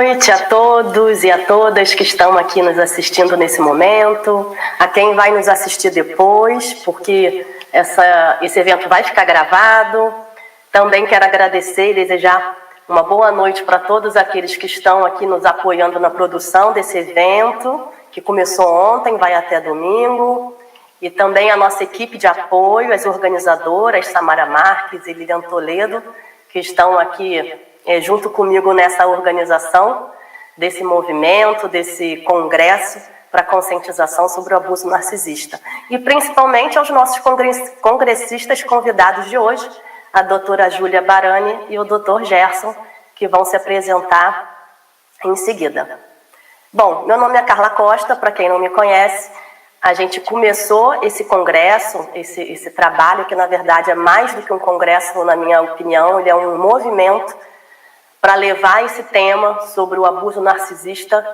noite a todos e a todas que estão aqui nos assistindo nesse momento, a quem vai nos assistir depois, porque esse evento vai ficar gravado. Também quero agradecer e desejar uma boa noite para todos aqueles que estão aqui nos apoiando na produção desse evento, que começou ontem, vai até domingo, e também a nossa equipe de apoio, as organizadoras, Samara Marques e Lilian Toledo, que estão aqui junto comigo nessa organização desse movimento, desse congresso para conscientização sobre o abuso narcisista. E principalmente aos nossos congressistas convidados de hoje, a doutora Júlia Barani e o doutor Gerson, que vão se apresentar em seguida. Bom, meu nome é Carla Costa, para quem não me conhece, a gente começou esse congresso, esse trabalho, que na verdade é mais do que um congresso, na minha opinião, ele é um movimento para levar esse tema sobre o abuso narcisista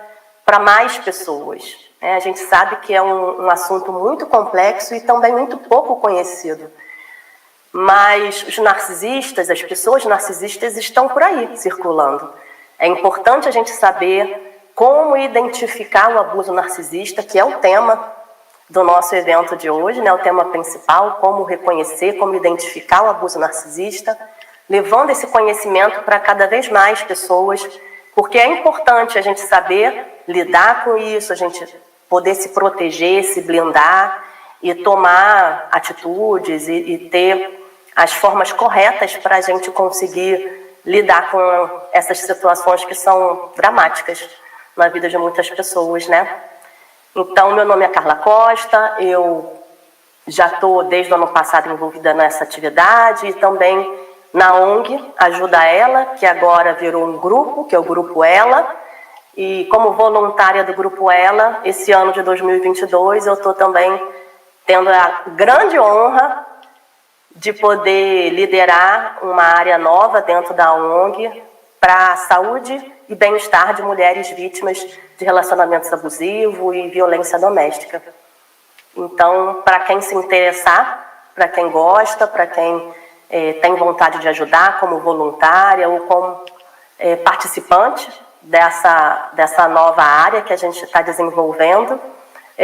para mais pessoas. A gente sabe que é um assunto muito complexo e também muito pouco conhecido. Mas os narcisistas, as pessoas narcisistas estão por aí circulando. É importante a gente saber como identificar o abuso narcisista, que é o tema do nosso evento de hoje, né? O tema principal, como reconhecer, como identificar o abuso narcisista, levando esse conhecimento para cada vez mais pessoas, porque é importante a gente saber lidar com isso, a gente poder se proteger, se blindar e tomar atitudes e ter as formas corretas para a gente conseguir lidar com essas situações que são dramáticas na vida de muitas pessoas, né? Então, meu nome é Carla Costa, eu já estou desde o ano passado envolvida nessa atividade e também na ONG Ajuda Ela, que agora virou um grupo, que é o Grupo Ela, e como voluntária do Grupo Ela, esse ano de 2022, eu estou também tendo a grande honra de poder liderar uma área nova dentro da ONG para a saúde e bem-estar de mulheres vítimas de relacionamentos abusivos e violência doméstica. Então, para quem se interessar, para quem gosta, para quem tem vontade de ajudar como voluntária ou como participante dessa nova área que a gente está desenvolvendo,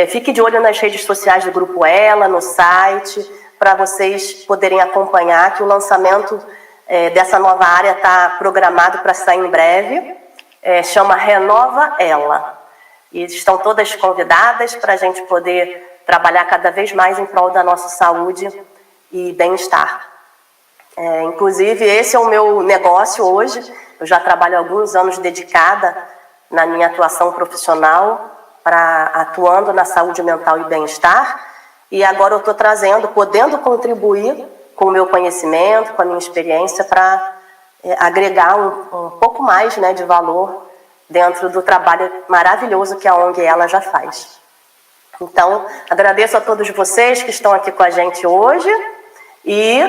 fique de olho nas redes sociais do Grupo Ela, no site, para vocês poderem acompanhar que o lançamento dessa nova área está programado para sair em breve, chama Renova Ela. E estão todas convidadas para a gente poder trabalhar cada vez mais em prol da nossa saúde e bem-estar. Inclusive, esse é o meu negócio hoje. Eu já trabalho há alguns anos dedicada na minha atuação profissional, atuando na saúde mental e bem-estar. E agora eu estou podendo contribuir com o meu conhecimento, com a minha experiência, para agregar um pouco mais, né, de valor dentro do trabalho maravilhoso que a ONG Ela já faz. Então, agradeço a todos vocês que estão aqui com a gente hoje e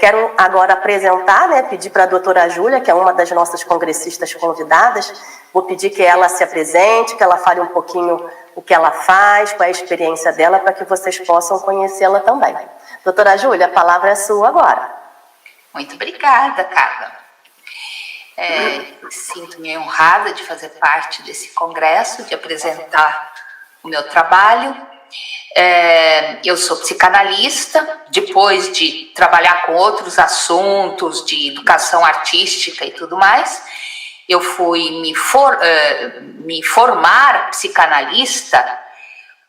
quero agora apresentar, né, pedir para a doutora Júlia, que é uma das nossas congressistas convidadas, vou pedir que ela se apresente, que ela fale um pouquinho o que ela faz, qual é a experiência dela, para que vocês possam conhecê-la também. Doutora Júlia, a palavra é sua agora. Muito obrigada, Carla. Sinto-me honrada de fazer parte desse congresso, de apresentar o meu trabalho. Eu sou psicanalista, depois de trabalhar com outros assuntos de educação artística e tudo mais, eu fui me formar psicanalista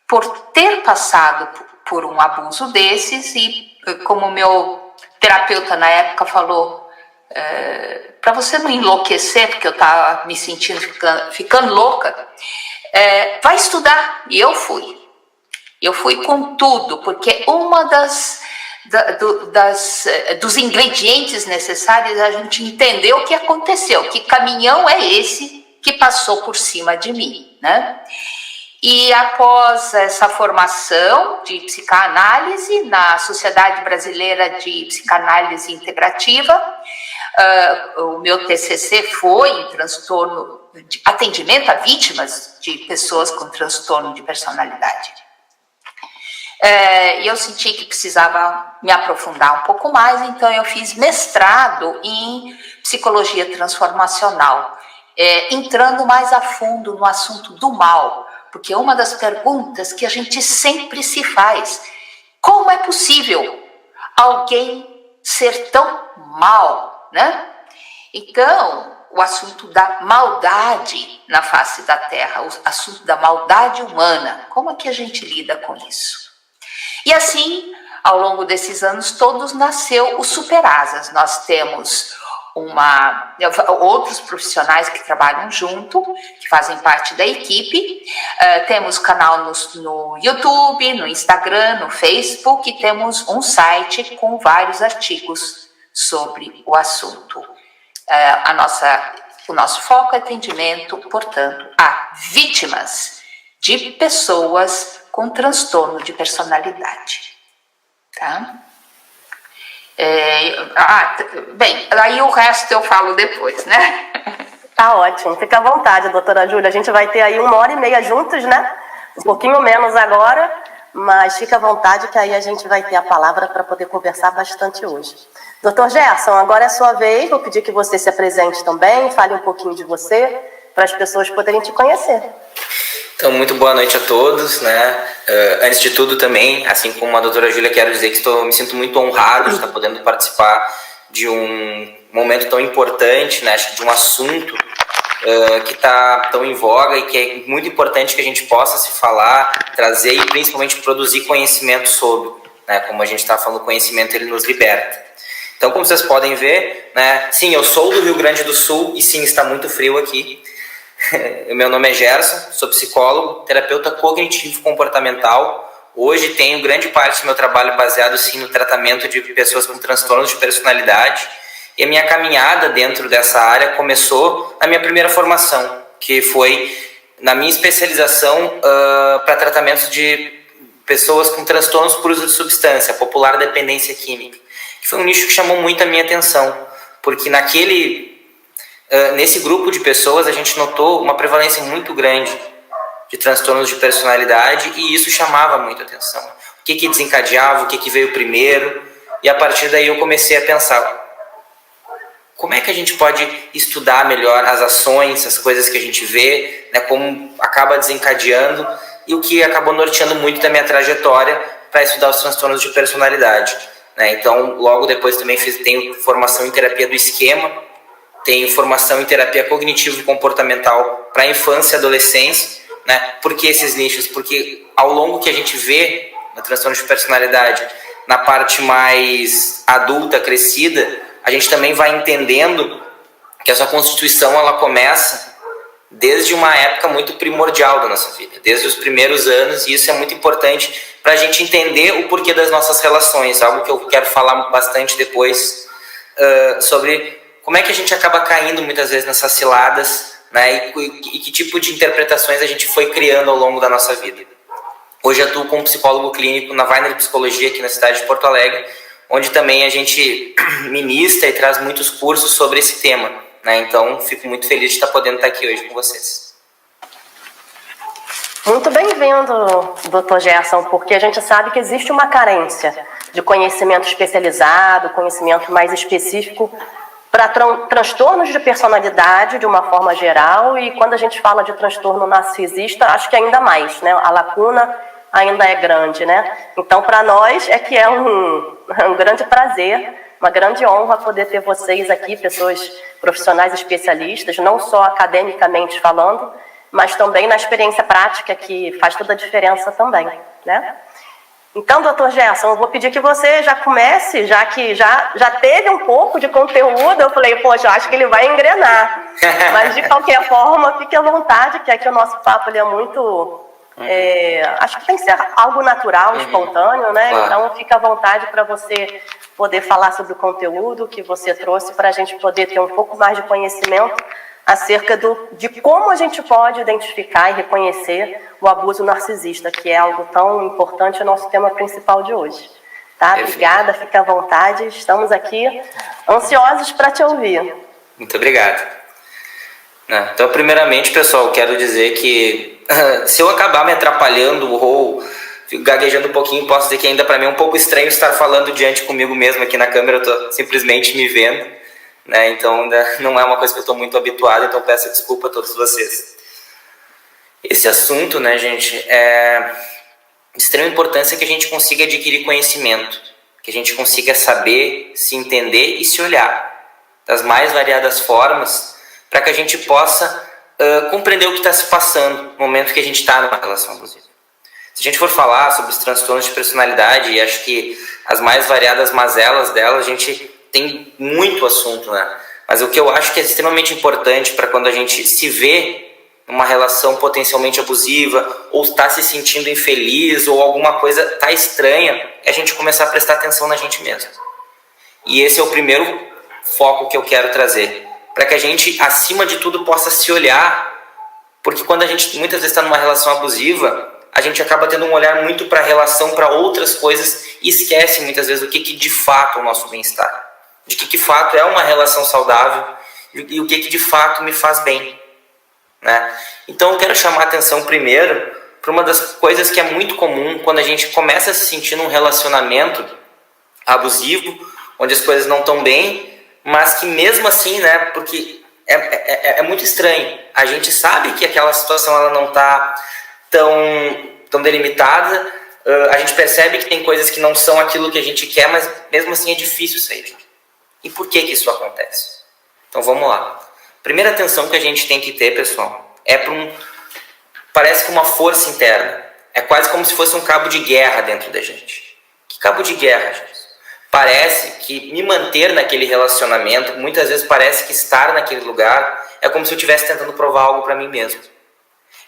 por ter passado por um abuso desses e, como meu terapeuta na época falou, para você não enlouquecer, porque eu estava me sentindo ficando louca, vai estudar. E eu fui. Eu fui com tudo, porque uma dos ingredientes necessários é a gente entender o que aconteceu, que caminhão é esse que passou por cima de mim, né? E após essa formação de psicanálise na Sociedade Brasileira de Psicanálise Integrativa, o meu TCC foi em transtorno de atendimento a vítimas de pessoas com transtorno de personalidade. E eu senti que precisava me aprofundar um pouco mais, então eu fiz mestrado em psicologia transformacional. entrando mais a fundo no assunto do mal, porque uma das perguntas que a gente sempre se faz: como é possível alguém ser tão mal, né? Então, o assunto da maldade na face da Terra, o assunto da maldade humana, como é que a gente lida com isso? E assim, ao longo desses anos todos, nasceu o Superasas. Nós temos outros profissionais que trabalham junto, que fazem parte da equipe. Temos canal no YouTube, no Instagram, no Facebook, e temos um site com vários artigos sobre o assunto. O nosso foco é atendimento, portanto, a vítimas de pessoas com transtorno de personalidade. Tá? Bem, aí o resto eu falo depois, né? Tá ótimo, fica à vontade, doutora Júlia. A gente vai ter aí 1h30 juntos, né? Um pouquinho menos agora, mas fica à vontade que aí a gente vai ter a palavra para poder conversar bastante hoje. Doutor Gerson, agora é a sua vez. Vou pedir que você se apresente também, fale um pouquinho de você, para as pessoas poderem te conhecer. Então, muito boa noite a todos, né? Antes de tudo também, assim como a doutora Júlia, quero dizer que me sinto muito honrado de estar podendo participar de um momento tão importante, né? Acho que de um assunto que está tão em voga e que é muito importante que a gente possa se falar, trazer e principalmente produzir conhecimento sobre, né? Como a gente está falando, o conhecimento ele nos liberta. Então, como vocês podem ver, né? Sim, eu sou do Rio Grande do Sul e sim, está muito frio aqui. Meu nome é Gerson, sou psicólogo, terapeuta cognitivo-comportamental. Hoje tenho grande parte do meu trabalho baseado sim no tratamento de pessoas com transtornos de personalidade. E a minha caminhada dentro dessa área começou na minha primeira formação, que foi na minha especialização para tratamentos de pessoas com transtornos por uso de substância, popular dependência química. Que foi um nicho que chamou muito a minha atenção, porque nesse grupo de pessoas a gente notou uma prevalência muito grande de transtornos de personalidade e isso chamava muito a atenção. O que desencadeava, o que veio primeiro, e a partir daí eu comecei a pensar como é que a gente pode estudar melhor as ações, as coisas que a gente vê, né, como acaba desencadeando, e o que acabou norteando muito da minha trajetória para estudar os transtornos de personalidade. Né? Então, logo depois também tenho formação em terapia do esquema, tenho formação em terapia cognitivo-comportamental para infância e adolescência. Né? Por que esses nichos? Porque ao longo que a gente vê no transtorno de personalidade, na parte mais adulta, crescida, a gente também vai entendendo que essa constituição ela começa desde uma época muito primordial da nossa vida, desde os primeiros anos, e isso é muito importante para a gente entender o porquê das nossas relações, algo que eu quero falar bastante depois sobre como é que a gente acaba caindo muitas vezes nessas ciladas, né, e que tipo de interpretações a gente foi criando ao longo da nossa vida. Hoje atuo como psicólogo clínico na Weiner Psicologia aqui na cidade de Porto Alegre, onde também a gente ministra e traz muitos cursos sobre esse tema. Né? Então, fico muito feliz de estar podendo estar aqui hoje com vocês. Muito bem-vindo, doutor Gerson, porque a gente sabe que existe uma carência de conhecimento especializado, conhecimento mais específico para transtornos de personalidade de uma forma geral, e quando a gente fala de transtorno narcisista, acho que ainda mais, né? A lacuna ainda é grande, né? Então, para nós é que é um grande prazer, uma grande honra poder ter vocês aqui, pessoas profissionais especialistas, não só academicamente falando, mas também na experiência prática, que faz toda a diferença também, né? Então, doutor Gerson, eu vou pedir que você já comece, já que já teve um pouco de conteúdo, eu falei, poxa, eu acho que ele vai engrenar. Mas, de qualquer forma, fique à vontade, que aqui o nosso papo ele é muito... acho que tem que ser algo natural, espontâneo, né? Claro. Então, fica à vontade para você poder falar sobre o conteúdo que você trouxe, para a gente poder ter um pouco mais de conhecimento acerca de como a gente pode identificar e reconhecer o abuso narcisista, que é algo tão importante, o nosso tema principal de hoje. Tá? Obrigada, fica à vontade, estamos aqui ansiosos para te ouvir. Muito obrigado. Então, primeiramente, pessoal, quero dizer que se eu acabar me atrapalhando ou gaguejando um pouquinho, posso dizer que ainda para mim é um pouco estranho estar falando diante comigo mesmo aqui na câmera, eu estou simplesmente me vendo. né? Então ainda não é uma coisa que eu estou muito habituado, então peço desculpa a todos vocês. Esse assunto, né, gente, é de extrema importância que a gente consiga adquirir conhecimento, que a gente consiga saber, se entender e se olhar das mais variadas formas, para que a gente possa compreender o que está se passando no momento que a gente está numa relação abusiva. Se a gente for falar sobre os transtornos de personalidade, e acho que as mais variadas mazelas dela, a gente tem muito assunto, né? Mas o que eu acho que é extremamente importante para quando a gente se vê numa relação potencialmente abusiva, ou está se sentindo infeliz, ou alguma coisa está estranha, é a gente começar a prestar atenção na gente mesmo. E esse é o primeiro foco que eu quero trazer, para que a gente, acima de tudo, possa se olhar, porque quando a gente muitas vezes está numa relação abusiva, a gente acaba tendo um olhar muito para a relação, para outras coisas, e esquece muitas vezes o que de fato é o nosso bem-estar, de que de fato é uma relação saudável, e o que de fato me faz bem, né? Então eu quero chamar a atenção primeiro para uma das coisas que é muito comum quando a gente começa a se sentir num relacionamento abusivo, onde as coisas não estão bem, mas que mesmo assim, né, porque é muito estranho, a gente sabe que aquela situação ela não está tão delimitada, a gente percebe que tem coisas que não são aquilo que a gente quer, mas mesmo assim é difícil sair. E por que isso acontece? Então vamos lá. Primeira atenção que a gente tem que ter, pessoal, é parece que uma força interna. É quase como se fosse um cabo de guerra dentro da gente. Que cabo de guerra, gente? Parece que me manter naquele relacionamento, muitas vezes parece que estar naquele lugar é como se eu estivesse tentando provar algo para mim mesmo.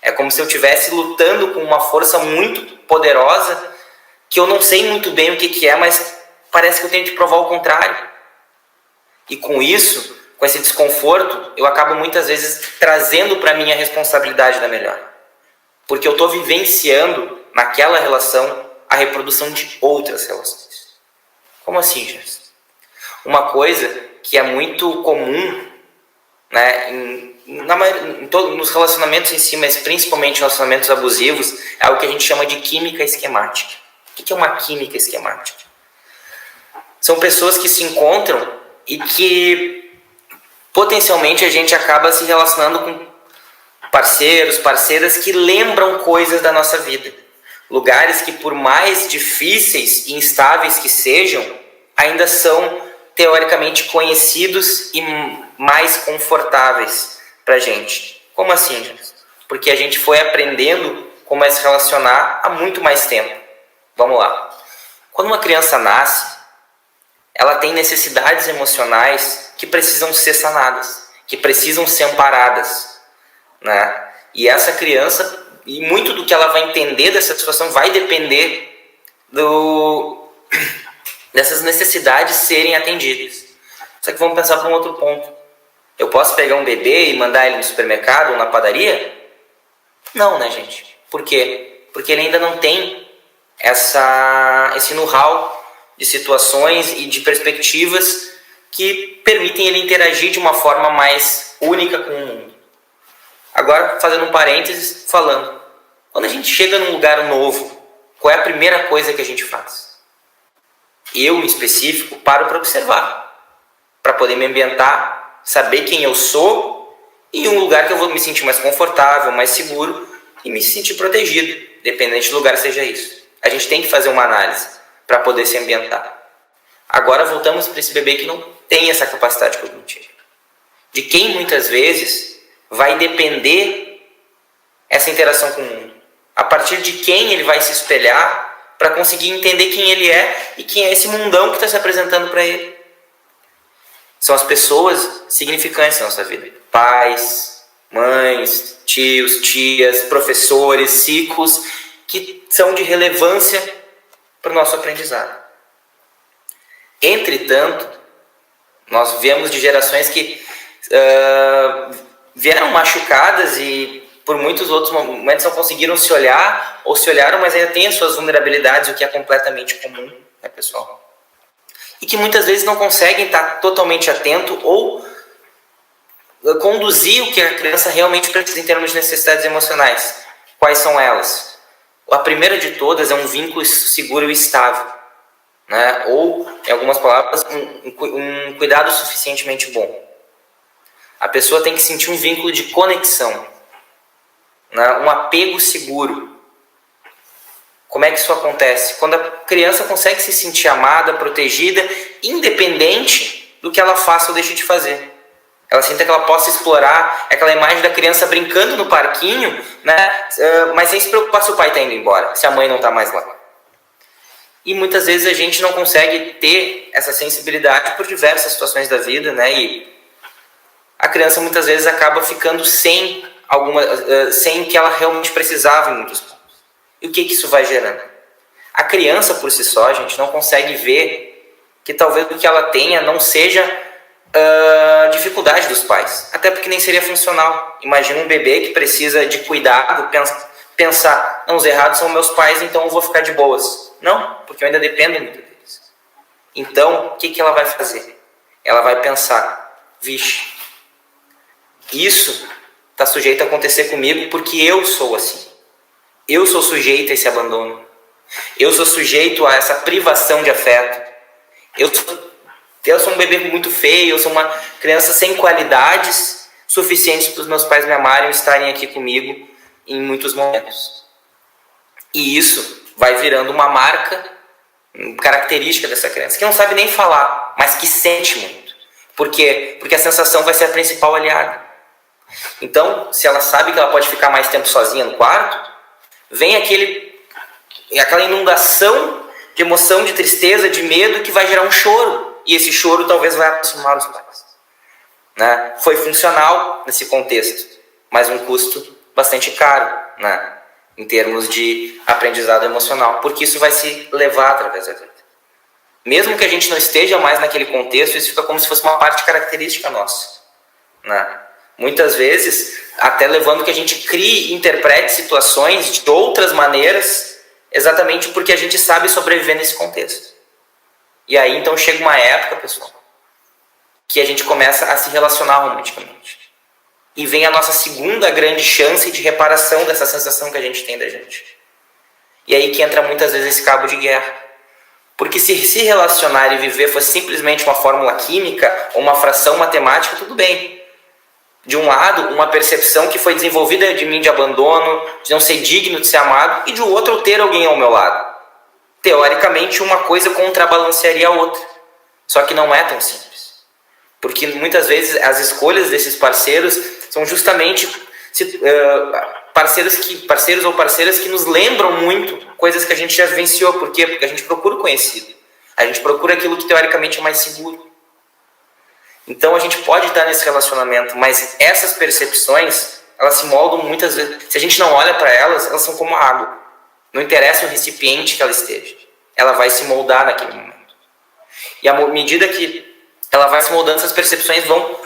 É como se eu estivesse lutando com uma força muito poderosa que eu não sei muito bem o que é, mas parece que eu tenho que provar o contrário. E com isso, com esse desconforto, eu acabo muitas vezes trazendo para mim a responsabilidade da melhora. Porque eu estou vivenciando naquela relação a reprodução de outras relações. Como assim, gente? Uma coisa que é muito comum, né, nos relacionamentos em si, mas principalmente relacionamentos abusivos, é o que a gente chama de química esquemática. O que é uma química esquemática? São pessoas que se encontram e que potencialmente a gente acaba se relacionando com parceiros, parceiras que lembram coisas da nossa vida. Lugares que, por mais difíceis e instáveis que sejam, ainda são teoricamente conhecidos e mais confortáveis pra gente. Como assim, gente? Porque a gente foi aprendendo como é se relacionar há muito mais tempo. Vamos lá. Quando uma criança nasce, ela tem necessidades emocionais que precisam ser sanadas, que precisam ser amparadas, né? E essa criança, e muito do que ela vai entender dessa situação vai depender dessas necessidades serem atendidas. Só que vamos pensar para um outro ponto. Eu posso pegar um bebê e mandar ele no supermercado ou na padaria? Não, né, gente? Por quê? Porque ele ainda não tem esse know-how de situações e de perspectivas que permitem ele interagir de uma forma mais única com o mundo. Agora, fazendo um parênteses, falando. Quando a gente chega num lugar novo, qual é a primeira coisa que a gente faz? Eu, em específico, paro para observar. Para poder me ambientar, saber quem eu sou e um lugar que eu vou me sentir mais confortável, mais seguro e me sentir protegido, dependente do lugar seja isso. A gente tem que fazer uma análise para poder se ambientar. Agora voltamos para esse bebê que não tem essa capacidade cognitiva. De quem muitas vezes vai depender essa interação com o mundo. A partir de quem ele vai se espelhar para conseguir entender quem ele é e quem é esse mundão que está se apresentando para ele. São as pessoas significantes na nossa vida. Pais, mães, tios, tias, professores, ciclos que são de relevância para o nosso aprendizado. Entretanto, nós viemos de gerações que vieram machucadas e por muitos outros momentos não conseguiram se olhar ou se olharam, mas ainda têm as suas vulnerabilidades, o que é completamente comum, né, pessoal? E que muitas vezes não conseguem estar totalmente atento ou conduzir o que a criança realmente precisa em termos de necessidades emocionais. Quais são elas? A primeira de todas é um vínculo seguro e estável. né? Ou, em algumas palavras, um cuidado suficientemente bom. A pessoa tem que sentir um vínculo de conexão, né? Um apego seguro. Como é que isso acontece? Quando a criança consegue se sentir amada, protegida, independente do que ela faça ou deixe de fazer. Ela sinta que ela possa explorar aquela imagem da criança brincando no parquinho, né? Mas sem se preocupar se o pai está indo embora, se a mãe não está mais lá. E muitas vezes a gente não consegue ter essa sensibilidade por diversas situações da vida, né? E a criança muitas vezes acaba ficando sem o que ela realmente precisava em muitos pontos. E o que isso vai gerando? A criança por si só, a gente não consegue ver que talvez o que ela tenha não seja dificuldade dos pais. Até porque nem seria funcional. Imagina um bebê que precisa de cuidado, pensar, não, os errados são meus pais, então eu vou ficar de boas. Não, porque eu ainda dependo muito deles. Então, o que ela vai fazer? Ela vai pensar, vixe, isso está sujeito a acontecer comigo porque eu sou assim. Eu sou sujeito a esse abandono. Eu sou sujeito a essa privação de afeto. Eu sou um bebê muito feio, eu sou uma criança sem qualidades suficientes para os meus pais me amarem e estarem aqui comigo em muitos momentos. E isso vai virando uma marca, característica dessa criança, que não sabe nem falar, mas que sente muito. Por quê? Porque a sensação vai ser a principal aliada. Então, se ela sabe que ela pode ficar mais tempo sozinha no quarto, vem aquela inundação de emoção, de tristeza, de medo, que vai gerar um choro. E esse choro talvez vai aproximar os pais. Né? Foi funcional nesse contexto, mas um custo bastante caro, né? Em termos de aprendizado emocional, porque isso vai se levar através da vida. Mesmo que a gente não esteja mais naquele contexto, isso fica como se fosse uma parte característica nossa. Né? Muitas vezes, até levando que a gente crie e interprete situações de outras maneiras, exatamente porque a gente sabe sobreviver nesse contexto. E aí, então, chega uma época, pessoal, que a gente começa a se relacionar romanticamente. E vem a nossa segunda grande chance de reparação dessa sensação que a gente tem da gente. E aí que entra muitas vezes esse cabo de guerra. Porque se relacionar e viver fosse simplesmente uma fórmula química ou uma fração matemática, tudo bem. De um lado, uma percepção que foi desenvolvida de mim de abandono, de não ser digno de ser amado, e de outro, eu ter alguém ao meu lado. Teoricamente, uma coisa contrabalancearia a outra. Só que não é tão simples. Porque muitas vezes as escolhas desses parceiros são justamente parceiros ou parceiras que nos lembram muito coisas que a gente já vivenciou. Por quê? Porque a gente procura o conhecido. A gente procura aquilo que teoricamente é mais seguro. Então a gente pode estar nesse relacionamento, mas essas percepções, elas se moldam muitas vezes. Se a gente não olha para elas, elas são como água. Não interessa o recipiente que ela esteja. Ela vai se moldar naquele momento. E à medida que ela vai se moldando, essas percepções vão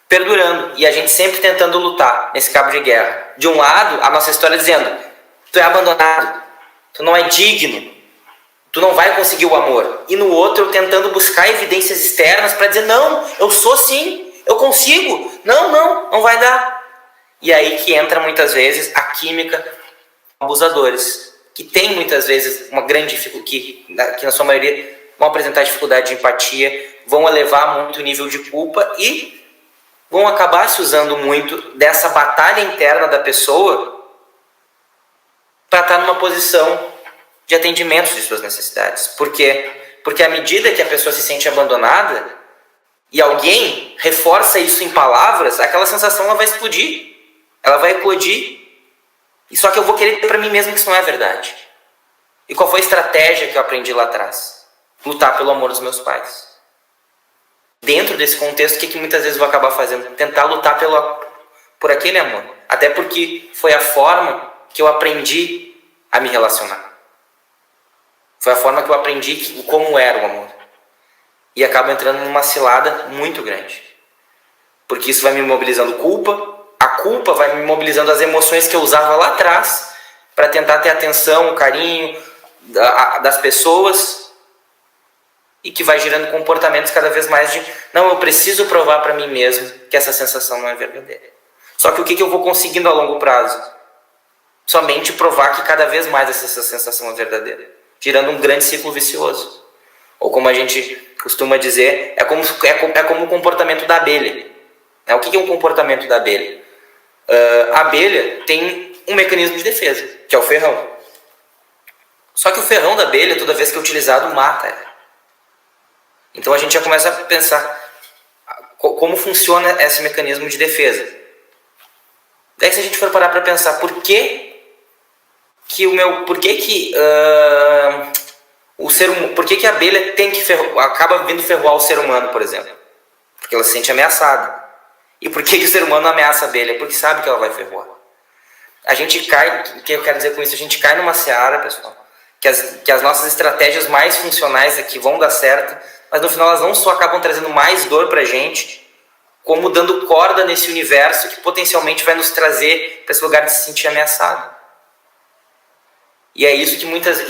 perdurando. E a gente sempre tentando lutar nesse cabo de guerra. De um lado, a nossa história dizendo, tu é abandonado, tu não é digno, tu não vai conseguir o amor. E no outro, eu tentando buscar evidências externas para dizer, não, eu sou sim, eu consigo. Não vai dar. E aí que entra muitas vezes a química abusadores. Que tem muitas vezes uma grande dificuldade, que na sua maioria vão apresentar dificuldade de empatia, vão elevar muito o nível de culpa e vão acabar se usando muito dessa batalha interna da pessoa para estar numa posição de atendimento de suas necessidades. Por quê? Porque à medida que a pessoa se sente abandonada e alguém reforça isso em palavras, aquela sensação ela vai explodir, ela vai eclodir. E só que eu vou querer ter para mim mesmo que isso não é verdade. E qual foi a estratégia que eu aprendi lá atrás? Lutar pelo amor dos meus pais. Dentro desse contexto, o que muitas vezes eu vou acabar fazendo? Tentar lutar por aquele amor. Até porque foi a forma que eu aprendi a me relacionar. Foi a forma que eu aprendi como era o amor. E acabo entrando numa cilada muito grande. Porque isso vai me mobilizando culpa. A culpa vai me mobilizando as emoções que eu usava lá atrás para tentar ter atenção, o carinho das pessoas e que vai gerando comportamentos cada vez mais de não, eu preciso provar para mim mesmo que essa sensação não é verdadeira. Só que o que eu vou conseguindo a longo prazo? Somente provar que cada vez mais essa sensação é verdadeira, gerando um grande ciclo vicioso. Ou como a gente costuma dizer, é como o comportamento da abelha. Né? O que é um comportamento da abelha? A abelha tem um mecanismo de defesa, que é o ferrão. Só que o ferrão da abelha, toda vez que é utilizado, mata ela. Então a gente já começa a pensar como funciona esse mecanismo de defesa. Daí se a gente for parar para pensar por que a abelha tem que acaba vindo ferroar o ser humano, por exemplo? Porque ela se sente ameaçada. E por que o ser humano ameaça a abelha? Porque sabe que ela vai ferroar. A gente cai, o que eu quero dizer com isso? A gente cai numa seara, pessoal, que as nossas estratégias mais funcionais aqui vão dar certo, mas no final elas não só acabam trazendo mais dor pra gente, como dando corda nesse universo que potencialmente vai nos trazer para esse lugar de se sentir ameaçado. E é isso que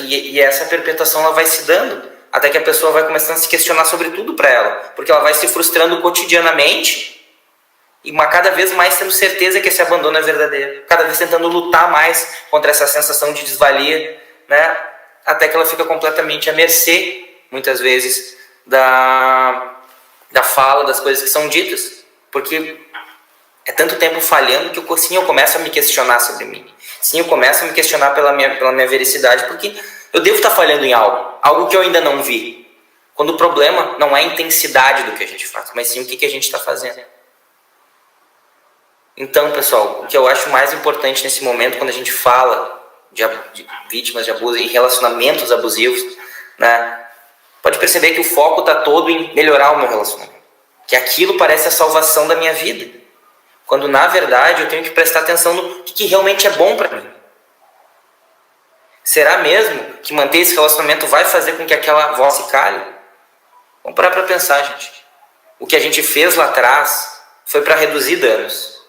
e essa perpetuação ela vai se dando, até que a pessoa vai começando a se questionar sobre tudo para ela, porque ela vai se frustrando cotidianamente e cada vez mais tendo certeza que esse abandono é verdadeiro, cada vez tentando lutar mais contra essa sensação de desvalia, né? Até que ela fica completamente à mercê, muitas vezes, da fala, das coisas que são ditas, porque é tanto tempo falhando que sim, eu começo a me questionar sobre mim. Sim, eu começo a me questionar pela minha veracidade, porque eu devo estar falhando em algo que eu ainda não vi. Quando o problema não é a intensidade do que a gente faz, mas sim o que a gente está fazendo. Então, pessoal, o que eu acho mais importante nesse momento, quando a gente fala de vítimas de abuso e relacionamentos abusivos, né, pode perceber que o foco está todo em melhorar o meu relacionamento. Que aquilo parece a salvação da minha vida. Quando, na verdade, eu tenho que prestar atenção no que realmente é bom para mim. Será mesmo que manter esse relacionamento vai fazer com que aquela voz se cale? Vamos parar para pensar, gente. O que a gente fez lá atrás foi para reduzir danos.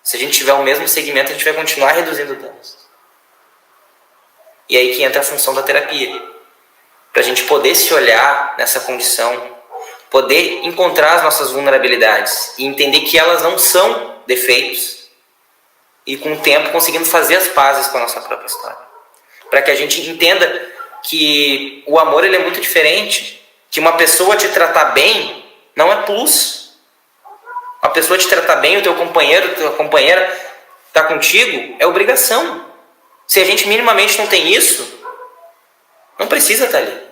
Se a gente tiver o mesmo segmento, a gente vai continuar reduzindo danos. E aí que entra a função da terapia. Para a gente poder se olhar nessa condição, poder encontrar as nossas vulnerabilidades e entender que elas não são defeitos e com o tempo conseguindo fazer as pazes com a nossa própria história. Para que a gente entenda que o amor ele é muito diferente, que uma pessoa te tratar bem não é plus. Uma pessoa te tratar bem, o teu companheiro, tua companheira tá contigo, é obrigação. Se a gente minimamente não tem isso, não precisa estar ali.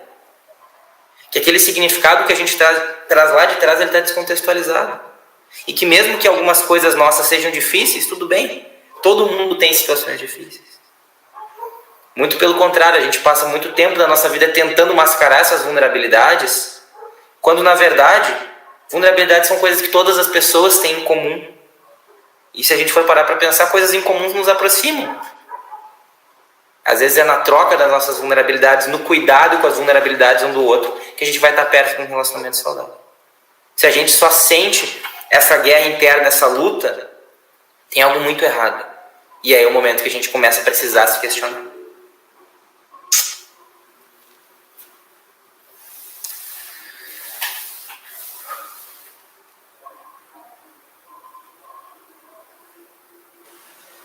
Que aquele significado que a gente traz lá de trás, ele está descontextualizado. E que mesmo que algumas coisas nossas sejam difíceis, tudo bem. Todo mundo tem situações difíceis. Muito pelo contrário, a gente passa muito tempo da nossa vida tentando mascarar essas vulnerabilidades, quando na verdade, vulnerabilidades são coisas que todas as pessoas têm em comum. E se a gente for parar para pensar, coisas em comum nos aproximam. Às vezes é na troca das nossas vulnerabilidades, no cuidado com as vulnerabilidades um do outro, que a gente vai estar perto de um relacionamento saudável. Se a gente só sente essa guerra interna, essa luta, tem algo muito errado. E aí é o momento que a gente começa a precisar se questionar.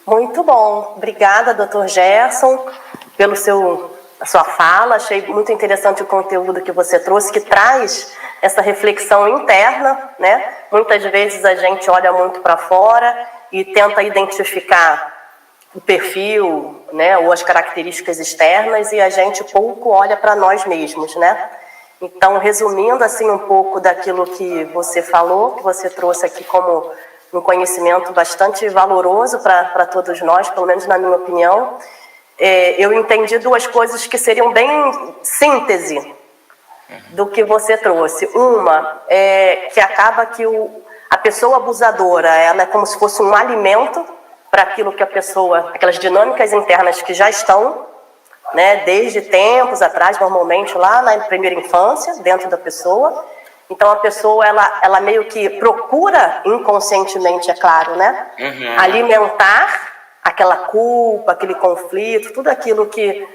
Muito bom. Obrigada, Dr. Gerson, pela sua fala. Achei muito interessante o conteúdo que você trouxe, que traz essa reflexão interna, né? Muitas vezes a gente olha muito para fora e tenta identificar o perfil, né, ou as características externas, e a gente pouco olha para nós mesmos, né? Então, resumindo assim um pouco daquilo que você falou, que você trouxe aqui como um conhecimento bastante valoroso para todos nós, pelo menos na minha opinião, eu entendi duas coisas que seriam bem síntese do que você trouxe. Uma é que acaba que a pessoa abusadora, ela é como se fosse um alimento para aquilo que a pessoa, aquelas dinâmicas internas que já estão, né, desde tempos atrás, normalmente lá na primeira infância, dentro da pessoa. Então a pessoa, ela meio que procura inconscientemente, é claro, né? Alimentar aquela culpa, aquele conflito, tudo aquilo que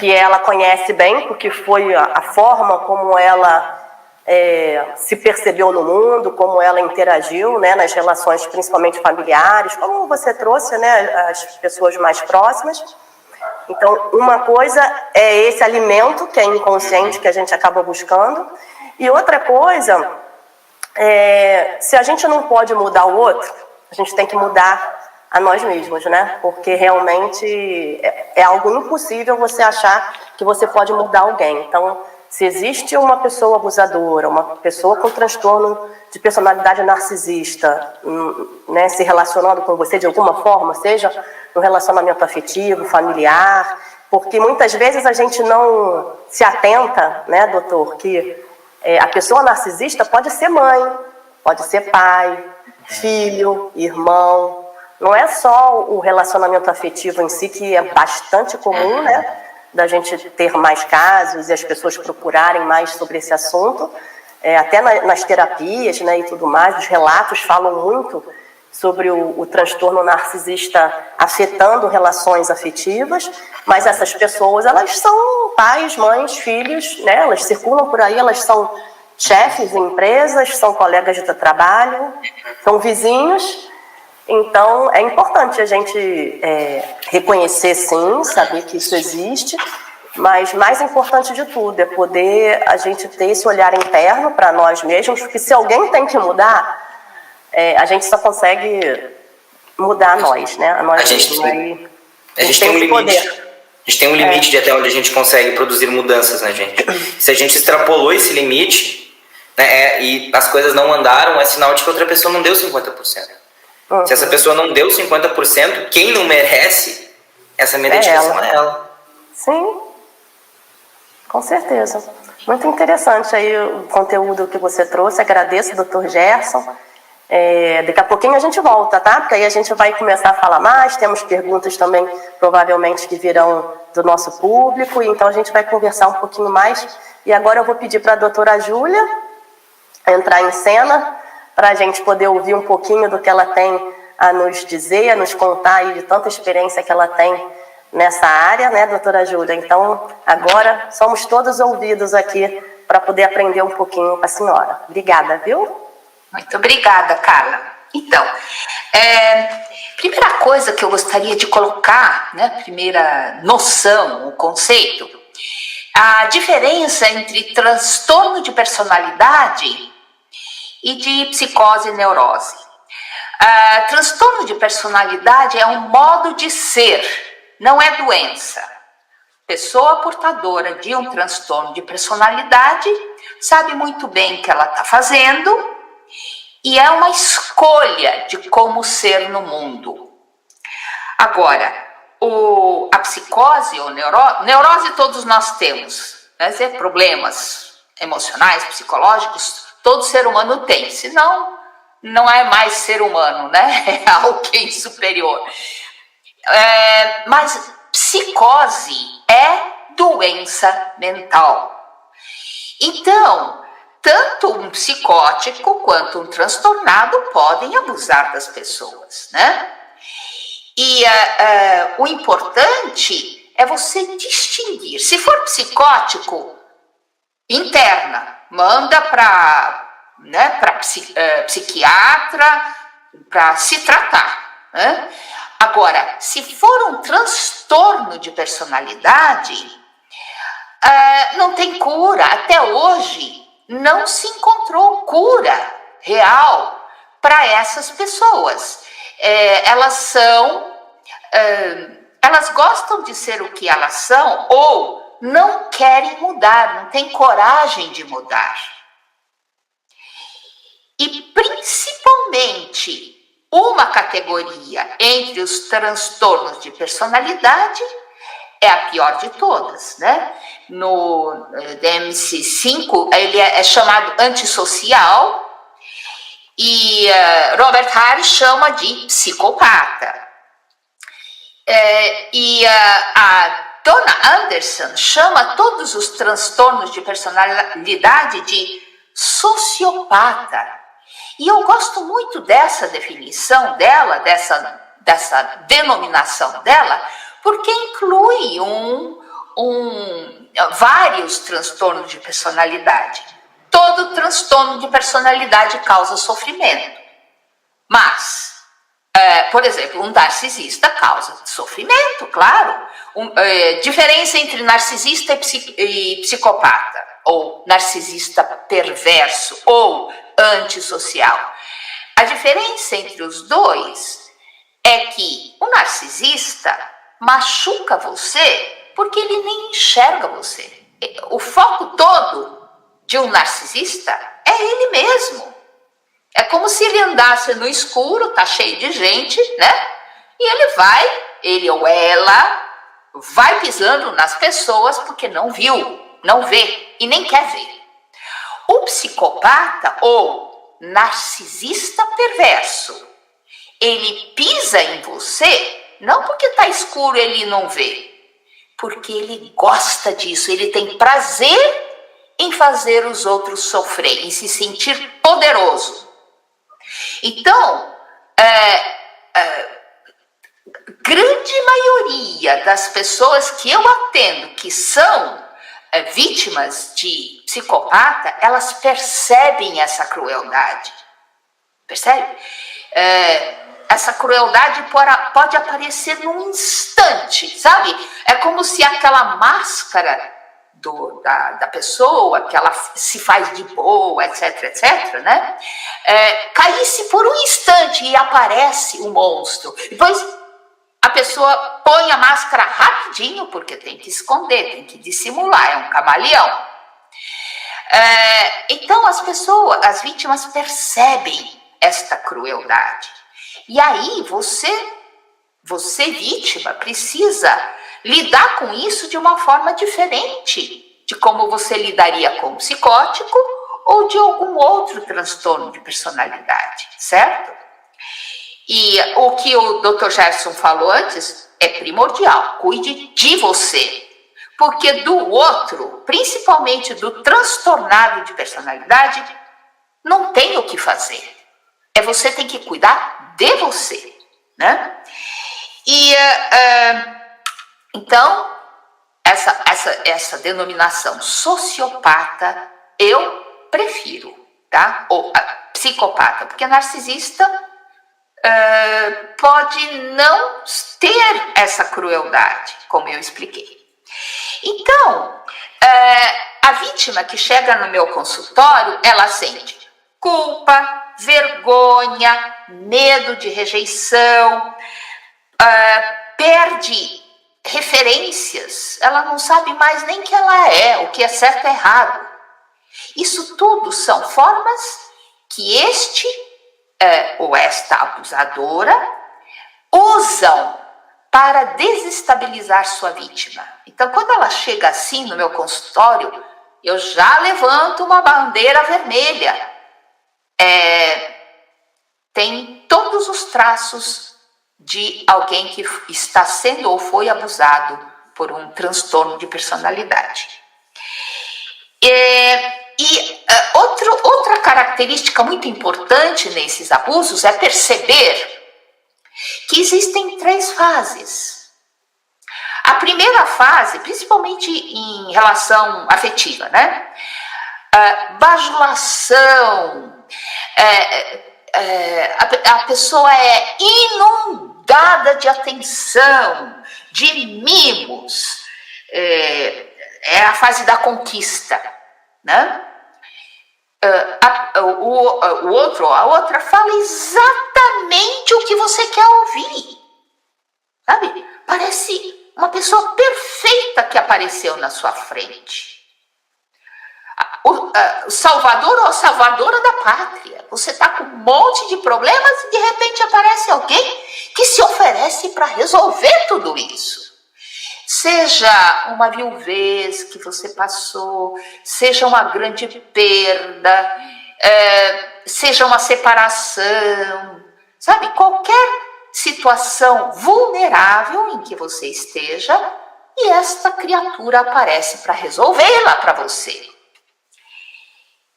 ela conhece bem, porque foi a forma como ela se percebeu no mundo, como ela interagiu, né, nas relações principalmente familiares, como você trouxe, né, as pessoas mais próximas. Então, uma coisa é esse alimento que é inconsciente, que a gente acaba buscando, e outra coisa se a gente não pode mudar o outro, a gente tem que mudar a nós mesmos, né? Porque realmente é algo impossível você achar que você pode mudar alguém. Então, se existe uma pessoa abusadora, uma pessoa com transtorno de personalidade narcisista, né, se relacionando com você de alguma forma, seja no relacionamento afetivo, familiar, porque muitas vezes a gente não se atenta, né, doutor, que a pessoa narcisista pode ser mãe, pode ser pai, filho, irmão. Não é só o relacionamento afetivo em si, que é bastante comum, né, da gente ter mais casos e as pessoas procurarem mais sobre esse assunto, até nas terapias, né, e tudo mais. Os relatos falam muito sobre o transtorno narcisista afetando relações afetivas, mas essas pessoas, elas são pais, mães, filhos, né, elas circulam por aí, elas são chefes em empresas, são colegas de trabalho, são vizinhos. Então, é importante a gente reconhecer, sim, saber que isso existe, mas mais importante de tudo é poder a gente ter esse olhar interno para nós mesmos, porque se alguém tem que mudar, a gente só consegue mudar nós, né? A nós mesmos. A gente tem um limite. A gente tem um limite de até onde a gente consegue produzir mudanças na gente. Se a gente extrapolou esse limite, né, e as coisas não andaram, é sinal de que outra pessoa não deu 50%. Se essa pessoa não deu 50%, quem não merece essa minha dedicação é ela. Sim, com certeza. Muito interessante aí o conteúdo que você trouxe. Agradeço, doutor Gerson. Daqui a pouquinho a gente volta, tá? Porque aí a gente vai começar a falar mais. Temos perguntas também, provavelmente, que virão do nosso público. Então a gente vai conversar um pouquinho mais. E agora eu vou pedir para a doutora Júlia entrar em cena, para a gente poder ouvir um pouquinho do que ela tem a nos dizer, a nos contar aí de tanta experiência que ela tem nessa área, né, doutora Júlia? Então, agora somos todos ouvidos aqui para poder aprender um pouquinho com a senhora. Obrigada, viu? Muito obrigada, Carla. Então, primeira coisa que eu gostaria de colocar, né, primeira noção, o conceito, a diferença entre transtorno de personalidade e de psicose e neurose. Transtorno de personalidade é um modo de ser, não é doença. Pessoa portadora de um transtorno de personalidade sabe muito bem o que ela está fazendo e é uma escolha de como ser no mundo. Agora, a psicose ou neurose todos nós temos, né? Problemas emocionais, psicológicos, todo ser humano tem, senão não é mais ser humano, né? É alguém superior. Mas psicose é doença mental. Então, tanto um psicótico quanto um transtornado podem abusar das pessoas, né? E o importante é você distinguir. Se for psicótico, interna, manda para psiquiatra para se tratar, né? Agora, se for um transtorno de personalidade, não tem cura. Até hoje não se encontrou cura real para essas pessoas. Elas gostam de ser o que elas são ou não querem mudar, não têm coragem de mudar. E principalmente uma categoria entre os transtornos de personalidade é a pior de todas, né? No DSM-5 ele é chamado antissocial e Robert Harris chama de psicopata. A Donna Anderson chama todos os transtornos de personalidade de sociopata. E eu gosto muito dessa definição dela, dessa denominação dela, porque inclui vários transtornos de personalidade. Todo transtorno de personalidade causa sofrimento. Mas Por exemplo, um narcisista causa sofrimento, claro. Diferença entre narcisista e psicopata, ou narcisista perverso, ou antissocial. A diferença entre os dois é que o narcisista machuca você porque ele nem enxerga você. O foco todo de um narcisista é ele mesmo. É como se ele andasse no escuro, tá cheio de gente, né? E ele ou ela, vai pisando nas pessoas porque não viu, não vê e nem quer ver. O psicopata ou narcisista perverso, ele pisa em você não porque tá escuro e ele não vê, porque ele gosta disso, ele tem prazer em fazer os outros sofrer, em se sentir poderoso. Então, grande maioria das pessoas que eu atendo que são vítimas de psicopata, elas percebem essa crueldade. Percebe? Essa crueldade pode aparecer num instante, sabe? É como se aquela máscara da pessoa, que ela se faz de boa, etc, né? Caísse por um instante e aparece o monstro. Depois a pessoa põe a máscara rapidinho, porque tem que esconder, tem que dissimular, é um camaleão. Então as vítimas percebem esta crueldade. E aí você vítima, precisa lidar com isso de uma forma diferente de como você lidaria com um psicótico ou de algum outro transtorno de personalidade, certo? E o que o Dr. Gerson falou antes é primordial, cuide de você. Porque do outro, principalmente do transtornado de personalidade, não tem o que fazer. Você tem que cuidar de você, né? E então, essa denominação sociopata eu prefiro, tá? Ou psicopata, porque narcisista pode não ter essa crueldade, como eu expliquei. Então, a vítima que chega no meu consultório, ela sente culpa, vergonha, medo de rejeição, perde referências, ela não sabe mais nem que ela é, o que é certo e errado. Isso tudo são formas que este ou esta abusadora usam para desestabilizar sua vítima. Então, quando ela chega assim no meu consultório, eu já levanto uma bandeira vermelha. Tem todos os traços de alguém que está sendo ou foi abusado por um transtorno de personalidade. Outra característica muito importante nesses abusos é perceber que existem 3 fases. A primeira fase, principalmente em relação afetiva, né? Bajulação, a pessoa é inundada de atenção, de mimos, é a fase da conquista, né? A outra fala exatamente o que você quer ouvir, sabe? Parece uma pessoa perfeita que apareceu na sua frente. O salvador ou a salvadora da pátria. Você está com um monte de problemas e de repente aparece alguém que se oferece para resolver tudo isso. Seja uma viuvez que você passou, seja uma grande perda, seja uma separação, sabe? Qualquer situação vulnerável em que você esteja, e esta criatura aparece para resolvê-la para você.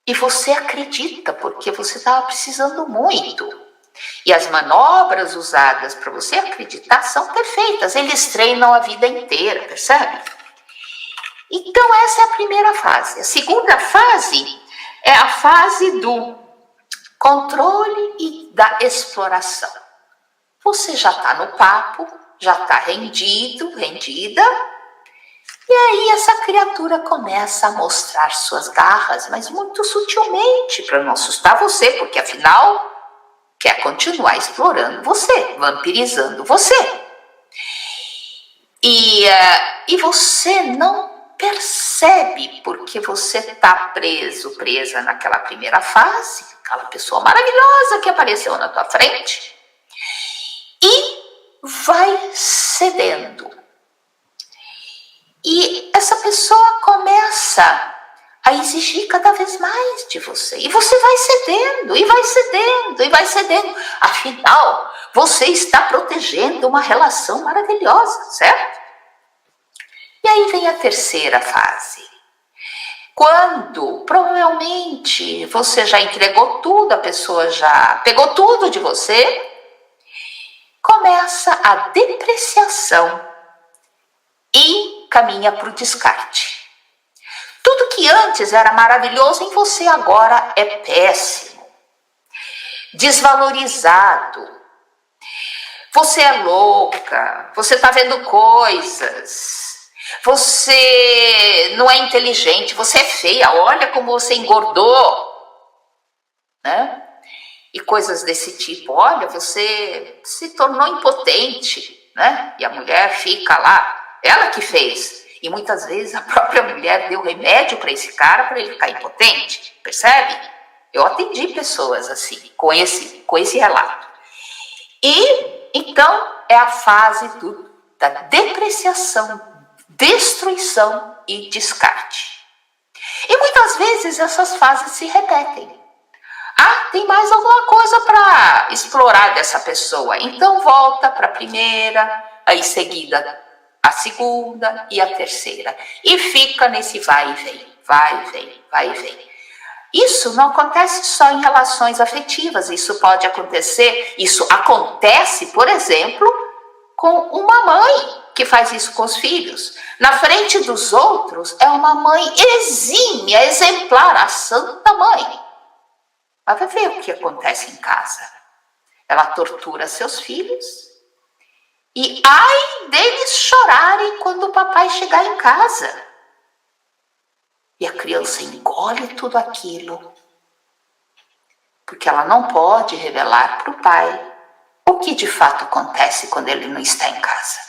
E você acredita, porque você estava precisando muito. E as manobras usadas para você acreditar são perfeitas. Eles treinam a vida inteira, percebe? Então essa é a primeira fase. A segunda fase é a fase do controle e da exploração. você já está no papo, já está rendido, rendida, e aí essa criatura começa a mostrar suas garras, mas muito sutilmente, para não assustar você, porque afinal quer continuar explorando você, vampirizando você. E você não percebe, porque você está presa naquela primeira fase, aquela pessoa maravilhosa que apareceu na tua frente, e vai cedendo. E essa pessoa começa a exigir cada vez mais de você. E você vai cedendo, e vai cedendo, e vai cedendo. Afinal, você está protegendo uma relação maravilhosa, certo? E aí vem a terceira fase. Quando, provavelmente, você já entregou tudo, a pessoa já pegou tudo de você, começa a depreciação e caminha para o descarte. Tudo que antes era maravilhoso em você agora é péssimo, desvalorizado. Você é louca, você está vendo coisas, você não é inteligente, você é feia, olha como você engordou, né? E coisas desse tipo, olha, você se tornou impotente, né? E a mulher fica lá, ela que fez. E muitas vezes a própria mulher deu remédio para esse cara para ele ficar impotente, percebe? Eu atendi pessoas assim, com esse relato. E então é a fase da depreciação, destruição e descarte. E muitas vezes essas fases se repetem. Ah, tem mais alguma coisa para explorar dessa pessoa. Então volta para a primeira, aí em seguida a segunda e a terceira. E fica nesse vai e vem, vai e vem, vai e vem. Isso não acontece só em relações afetivas, isso acontece, por exemplo, com uma mãe que faz isso com os filhos. Na frente dos outros é uma mãe exímia, exemplar, a santa mãe. Mas vai ver o que acontece em casa. Ela tortura seus filhos e ai deles chorarem quando o papai chegar em casa. E a criança engole tudo aquilo, porque ela não pode revelar para o pai o que de fato acontece quando ele não está em casa,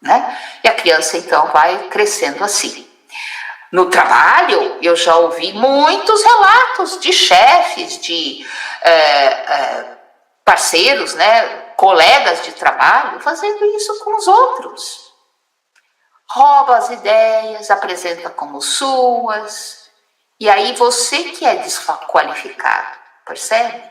né? E a criança então vai crescendo assim. No trabalho, eu já ouvi muitos relatos de chefes, de parceiros, né, colegas de trabalho, fazendo isso com os outros. Rouba as ideias, apresenta como suas, e aí você que é desqualificado, percebe?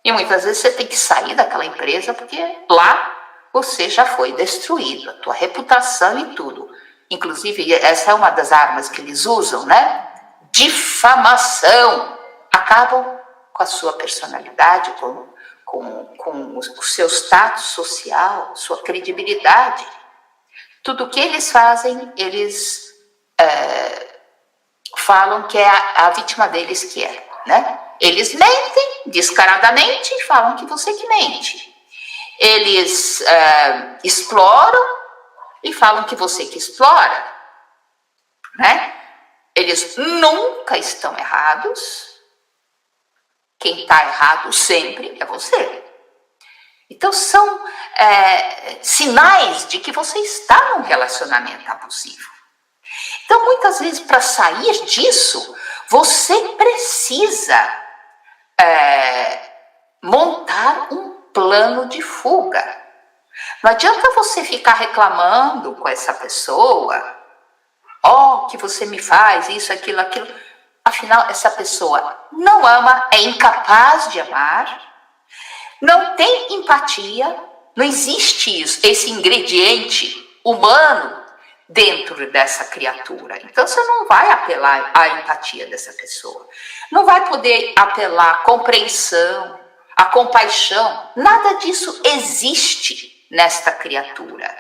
E muitas vezes você tem que sair daquela empresa porque lá você já foi destruído, a tua reputação e tudo. Inclusive, essa é uma das armas que eles usam, né? Difamação. Acabam com a sua personalidade, com o seu status social, sua credibilidade. Tudo que eles fazem, eles falam que é a vítima deles que é, né? Eles mentem descaradamente e falam que você que mente. Eles exploram e falam que você que explora, né? Eles nunca estão errados. Quem está errado sempre é você. Então são sinais de que você está num relacionamento abusivo. Então muitas vezes para sair disso, você precisa montar um plano de fuga. Não adianta você ficar reclamando com essa pessoa, que você me faz isso, aquilo. Afinal, essa pessoa não ama, é incapaz de amar, não tem empatia, não existe esse ingrediente humano dentro dessa criatura. Então você não vai apelar à empatia dessa pessoa, não vai poder apelar à compreensão, à compaixão, nada disso existe nesta criatura,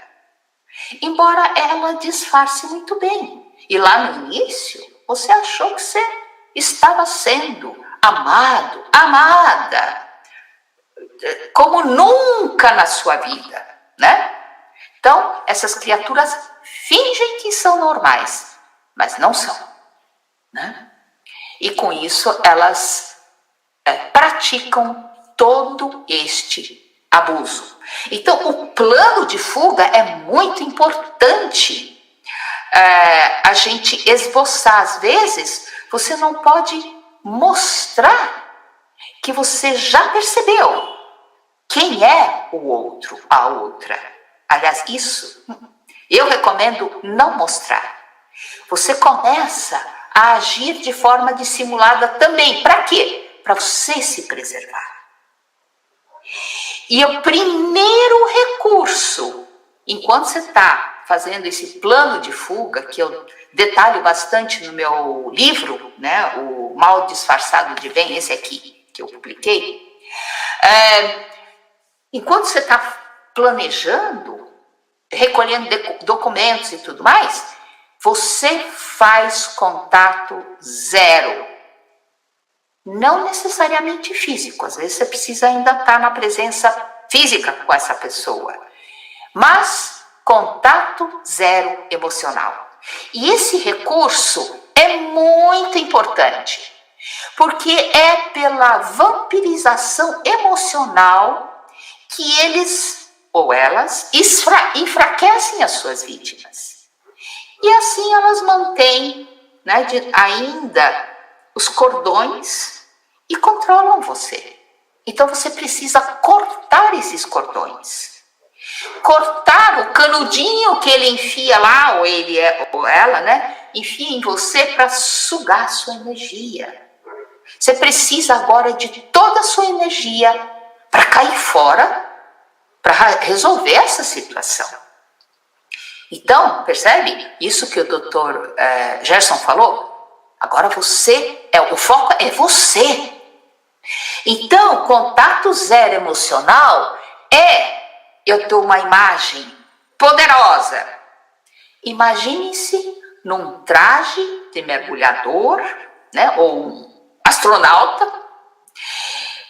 embora ela disfarce muito bem. E lá no início, você achou que você estava sendo amado, amada, como nunca na sua vida, né? Então, essas criaturas fingem que são normais, mas não são, né? E com isso elas praticam todo este abuso. Então, o plano de fuga é muito importante a gente esboçar. Às vezes, você não pode mostrar que você já percebeu quem é o outro, a outra. Aliás, isso eu recomendo não mostrar. Você começa a agir de forma dissimulada também. Para quê? Para você se preservar. E o primeiro recurso, enquanto você está fazendo esse plano de fuga, que eu detalho bastante no meu livro, né, o Mal Disfarçado de Bem, esse aqui que eu publiquei, enquanto você está planejando, recolhendo documentos e tudo mais, você faz contato zero. Não necessariamente físico, às vezes você precisa ainda estar na presença física com essa pessoa, mas contato zero emocional. E esse recurso é muito importante, porque é pela vampirização emocional que eles ou elas enfraquecem as suas vítimas. E assim elas mantêm, né, ainda os cordões e controlam você. Então você precisa cortar esses cordões. Cortar o canudinho que ele enfia lá, ou ele ou ela, né, enfia em você para sugar a sua energia. Você precisa agora de toda a sua energia para cair fora, para resolver essa situação. Então, percebe? Isso que o Dr. Gerson falou? Agora você, o foco é você. Então, contato zero emocional eu dou uma imagem poderosa. Imagine-se num traje de mergulhador, né, ou um astronauta.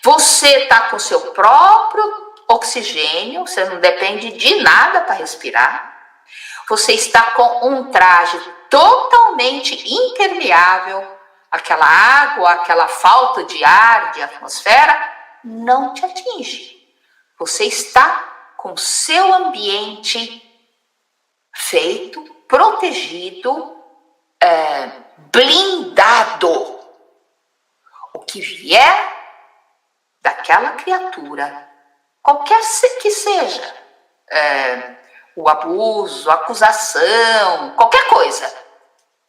Você está com seu próprio oxigênio, você não depende de nada para respirar. Você está com um traje totalmente impermeável. Aquela água, aquela falta de ar, de atmosfera, não te atinge. Você está com seu ambiente feito, protegido, blindado. O que vier daquela criatura, qualquer que seja, o abuso, a acusação, qualquer coisa,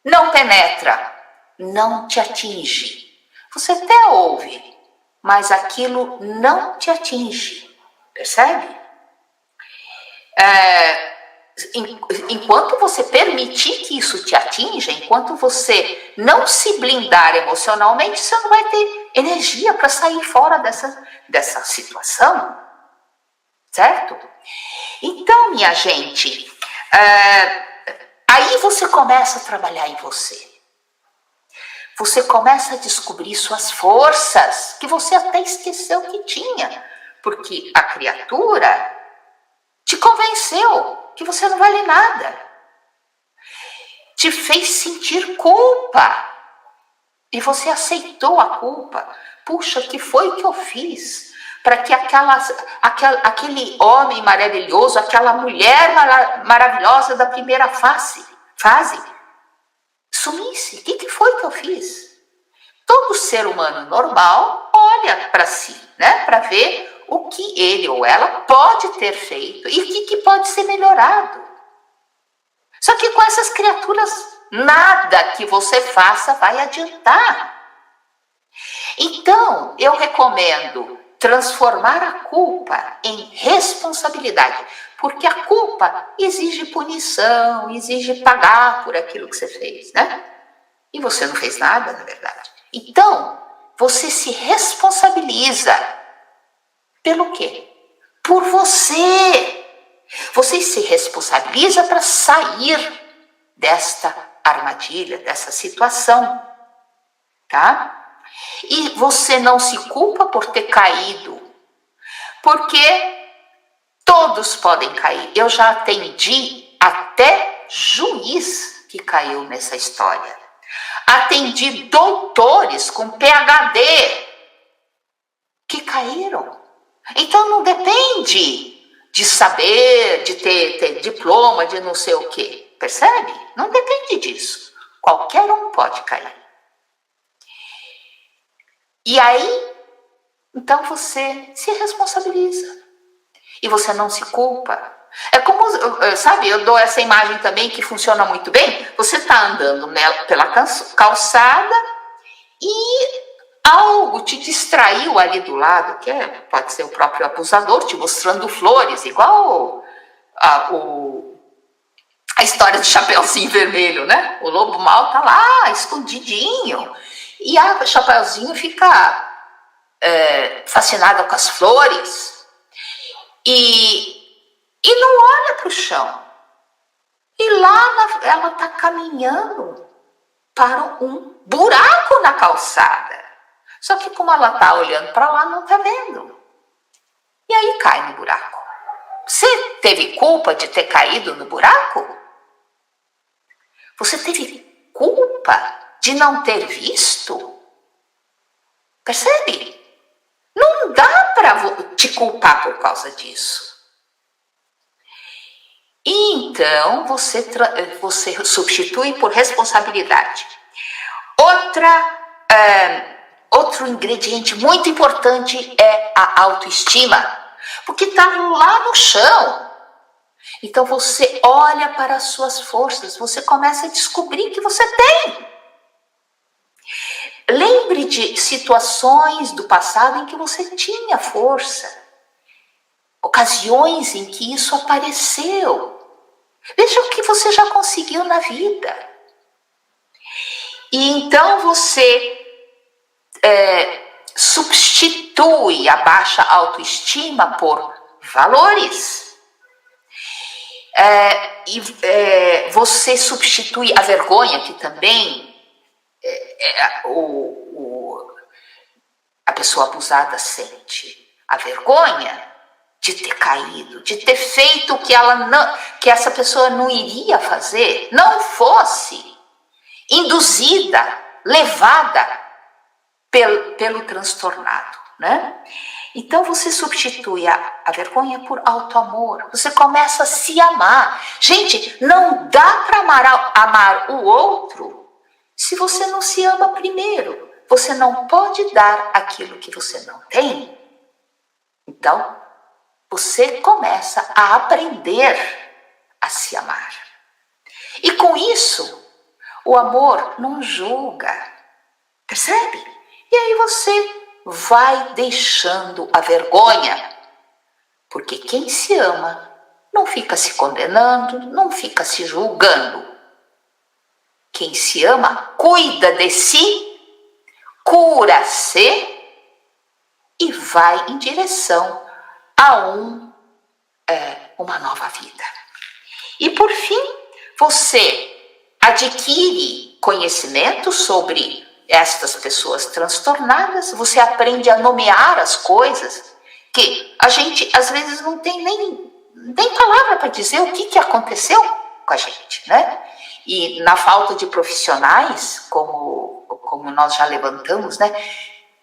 não penetra, não te atinge. Você até ouve, mas aquilo não te atinge. Percebe? Enquanto você permitir que isso te atinja, enquanto você não se blindar emocionalmente, você não vai ter energia para sair fora dessa situação. Certo? Então, minha gente, aí você começa a trabalhar em você. Você começa a descobrir suas forças, que você até esqueceu que tinha. Porque a criatura te convenceu que você não vale nada. Te fez sentir culpa. E você aceitou a culpa. Puxa, que foi que eu fiz? Para que aquele homem maravilhoso, aquela mulher maravilhosa da primeira fase sumisse. O que foi que eu fiz? Todo ser humano normal olha para si, né, para ver o que ele ou ela pode ter feito e o que pode ser melhorado. Só que com essas criaturas, nada que você faça vai adiantar. Então, eu recomendo transformar a culpa em responsabilidade, porque a culpa exige punição, exige pagar por aquilo que você fez, né? E você não fez nada, na verdade. Então, você se responsabiliza. Pelo quê? Por você. Você se responsabiliza para sair desta armadilha, dessa situação, tá? E você não se culpa por ter caído, Porque todos podem cair. Eu já atendi até juiz que caiu nessa história. Atendi doutores com PhD que caíram. Então não depende de saber, de ter diploma, de não sei o quê. Percebe? Não depende disso. Qualquer um pode cair. E aí, então você se responsabiliza. E você não se culpa. É como, sabe, eu dou essa imagem também que funciona muito bem. Você está andando pela calçada e algo te distraiu ali do lado, que pode ser o próprio abusador te mostrando flores, igual a história do Chapeuzinho Vermelho, né? O lobo mau tá lá, escondidinho. E a Chapeuzinho fica fascinada com as flores. E não olha para o chão. E lá ela está caminhando para um buraco na calçada. Só que como ela está olhando para lá, não está vendo. E aí cai no buraco. Você teve culpa de ter caído no buraco? Você teve culpa de não ter visto? Percebe? Não dá para te culpar por causa disso. E então você substitui por responsabilidade. Outro ingrediente muito importante é a autoestima, porque está lá no chão. Então você olha para as suas forças, você começa a descobrir que você tem. Lembre de situações do passado em que você tinha força, ocasiões em que isso apareceu. Veja o que você já conseguiu na vida. E então você substitui a baixa autoestima por valores. Você substitui a vergonha, que também a pessoa abusada sente. A vergonha de ter caído, de ter feito o que essa pessoa não iria fazer, não fosse induzida, levada pelo transtornado, né? Então você substitui a vergonha por auto-amor. Você começa a se amar. Gente, não dá para amar o outro se você não se ama primeiro. Você não pode dar aquilo que você não tem. Então, você começa a aprender a se amar. E com isso, o amor não julga. Percebe? E aí você vai deixando a vergonha. Porque quem se ama não fica se condenando, não fica se julgando. Quem se ama cuida de si, cura-se e vai em direção a uma nova vida. E por fim, você adquire conhecimento sobre estas pessoas transtornadas, você aprende a nomear as coisas, que a gente às vezes não tem nem palavra para dizer o que aconteceu com a gente, né? E na falta de profissionais, como nós já levantamos, né?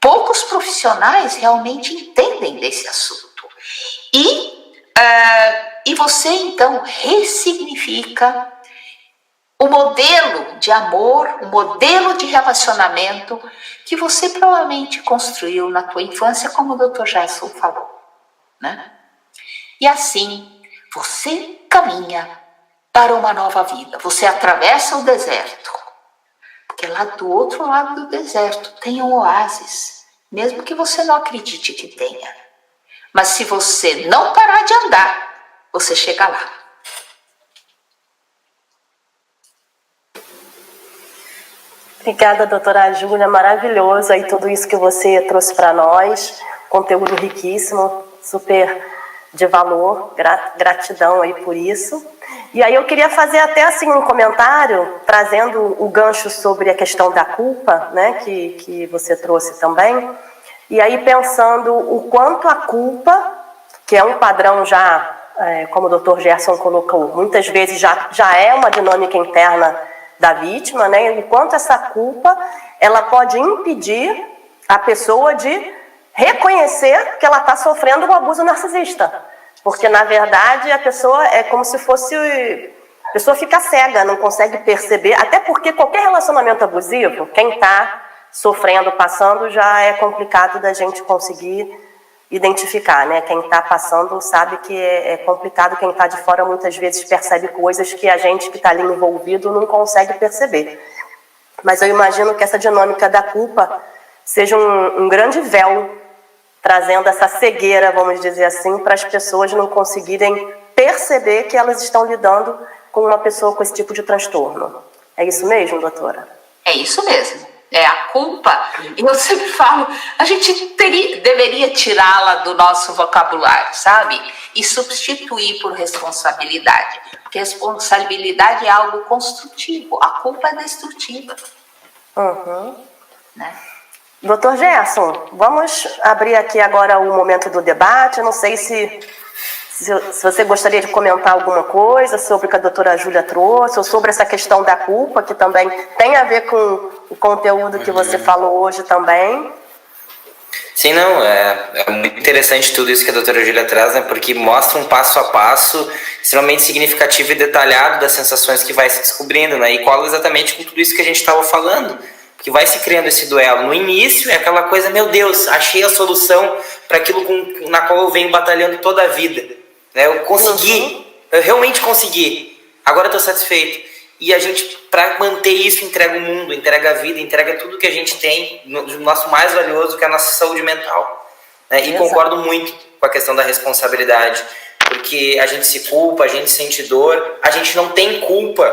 Poucos profissionais realmente entendem desse assunto. E você, então, ressignifica o modelo de amor, o modelo de relacionamento que você provavelmente construiu na tua infância, como o Dr. Gerson falou, né? E assim, você caminha para uma nova vida. Você atravessa o deserto, porque lá do outro lado do deserto tem um oásis, mesmo que você não acredite que tenha. Mas se você não parar de andar, você chega lá. Obrigada, doutora Júlia, maravilhoso aí tudo isso que você trouxe para nós, conteúdo riquíssimo, super de valor, gratidão aí por isso. E aí eu queria fazer até assim um comentário, trazendo o gancho sobre a questão da culpa, né, que você trouxe também, e aí pensando o quanto a culpa que é um padrão já, como o Dr. Gerson colocou, muitas vezes já é uma dinâmica interna da vítima, né? Enquanto essa culpa, ela pode impedir a pessoa de reconhecer que ela está sofrendo um abuso narcisista. Porque, na verdade, a pessoa é como se fosse... A pessoa fica cega, não consegue perceber, até porque qualquer relacionamento abusivo, quem está sofrendo, passando, já é complicado da gente conseguir identificar, né? Quem está passando sabe que é complicado, quem está de fora muitas vezes percebe coisas que a gente que está ali envolvido não consegue perceber. Mas eu imagino que essa dinâmica da culpa seja um grande véu, trazendo essa cegueira, vamos dizer assim, para as pessoas não conseguirem perceber que elas estão lidando com uma pessoa com esse tipo de transtorno. É isso mesmo, doutora? É isso mesmo. É a culpa, e eu sempre falo, a gente deveria tirá-la do nosso vocabulário, sabe? E substituir por responsabilidade. Porque responsabilidade é algo construtivo, a culpa é destrutiva. Né? Doutor Gerson, vamos abrir aqui agora o momento do debate. Eu não sei se você gostaria de comentar alguma coisa sobre o que a doutora Júlia trouxe, ou sobre essa questão da culpa, que também tem a ver com o conteúdo que você falou hoje também. Sim, não, é muito interessante tudo isso que a doutora Júlia traz, né, porque mostra um passo a passo extremamente significativo e detalhado das sensações que vai se descobrindo, né, e cola exatamente com tudo isso que a gente estava falando, que vai se criando esse duelo. No início é aquela coisa, meu Deus, achei a solução para aquilo na qual eu venho batalhando toda a vida. Eu consegui, eu realmente consegui, agora estou satisfeito. E a gente, para manter isso, entrega o mundo, entrega a vida, entrega tudo que a gente tem, o nosso mais valioso, que é a nossa saúde mental. E concordo muito com a questão da responsabilidade, porque a gente se culpa, a gente sente dor, a gente não tem culpa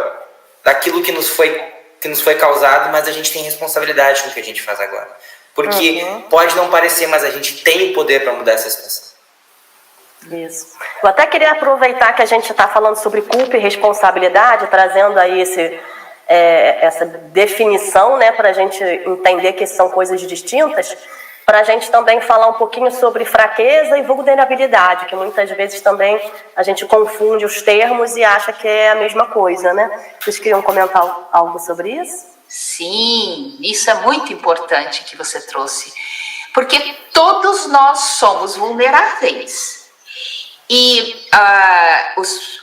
daquilo que nos foi causado, mas a gente tem responsabilidade com o que a gente faz agora. Porque pode não parecer, mas a gente tem o poder para mudar essa situação. Isso. Eu até queria aproveitar que a gente está falando sobre culpa e responsabilidade, trazendo aí essa definição, né, para a gente entender que são coisas distintas, para a gente também falar um pouquinho sobre fraqueza e vulnerabilidade, que muitas vezes também a gente confunde os termos e acha que é a mesma coisa, né? Vocês queriam comentar algo sobre isso? Sim, isso é muito importante que você trouxe, porque todos nós somos vulneráveis. E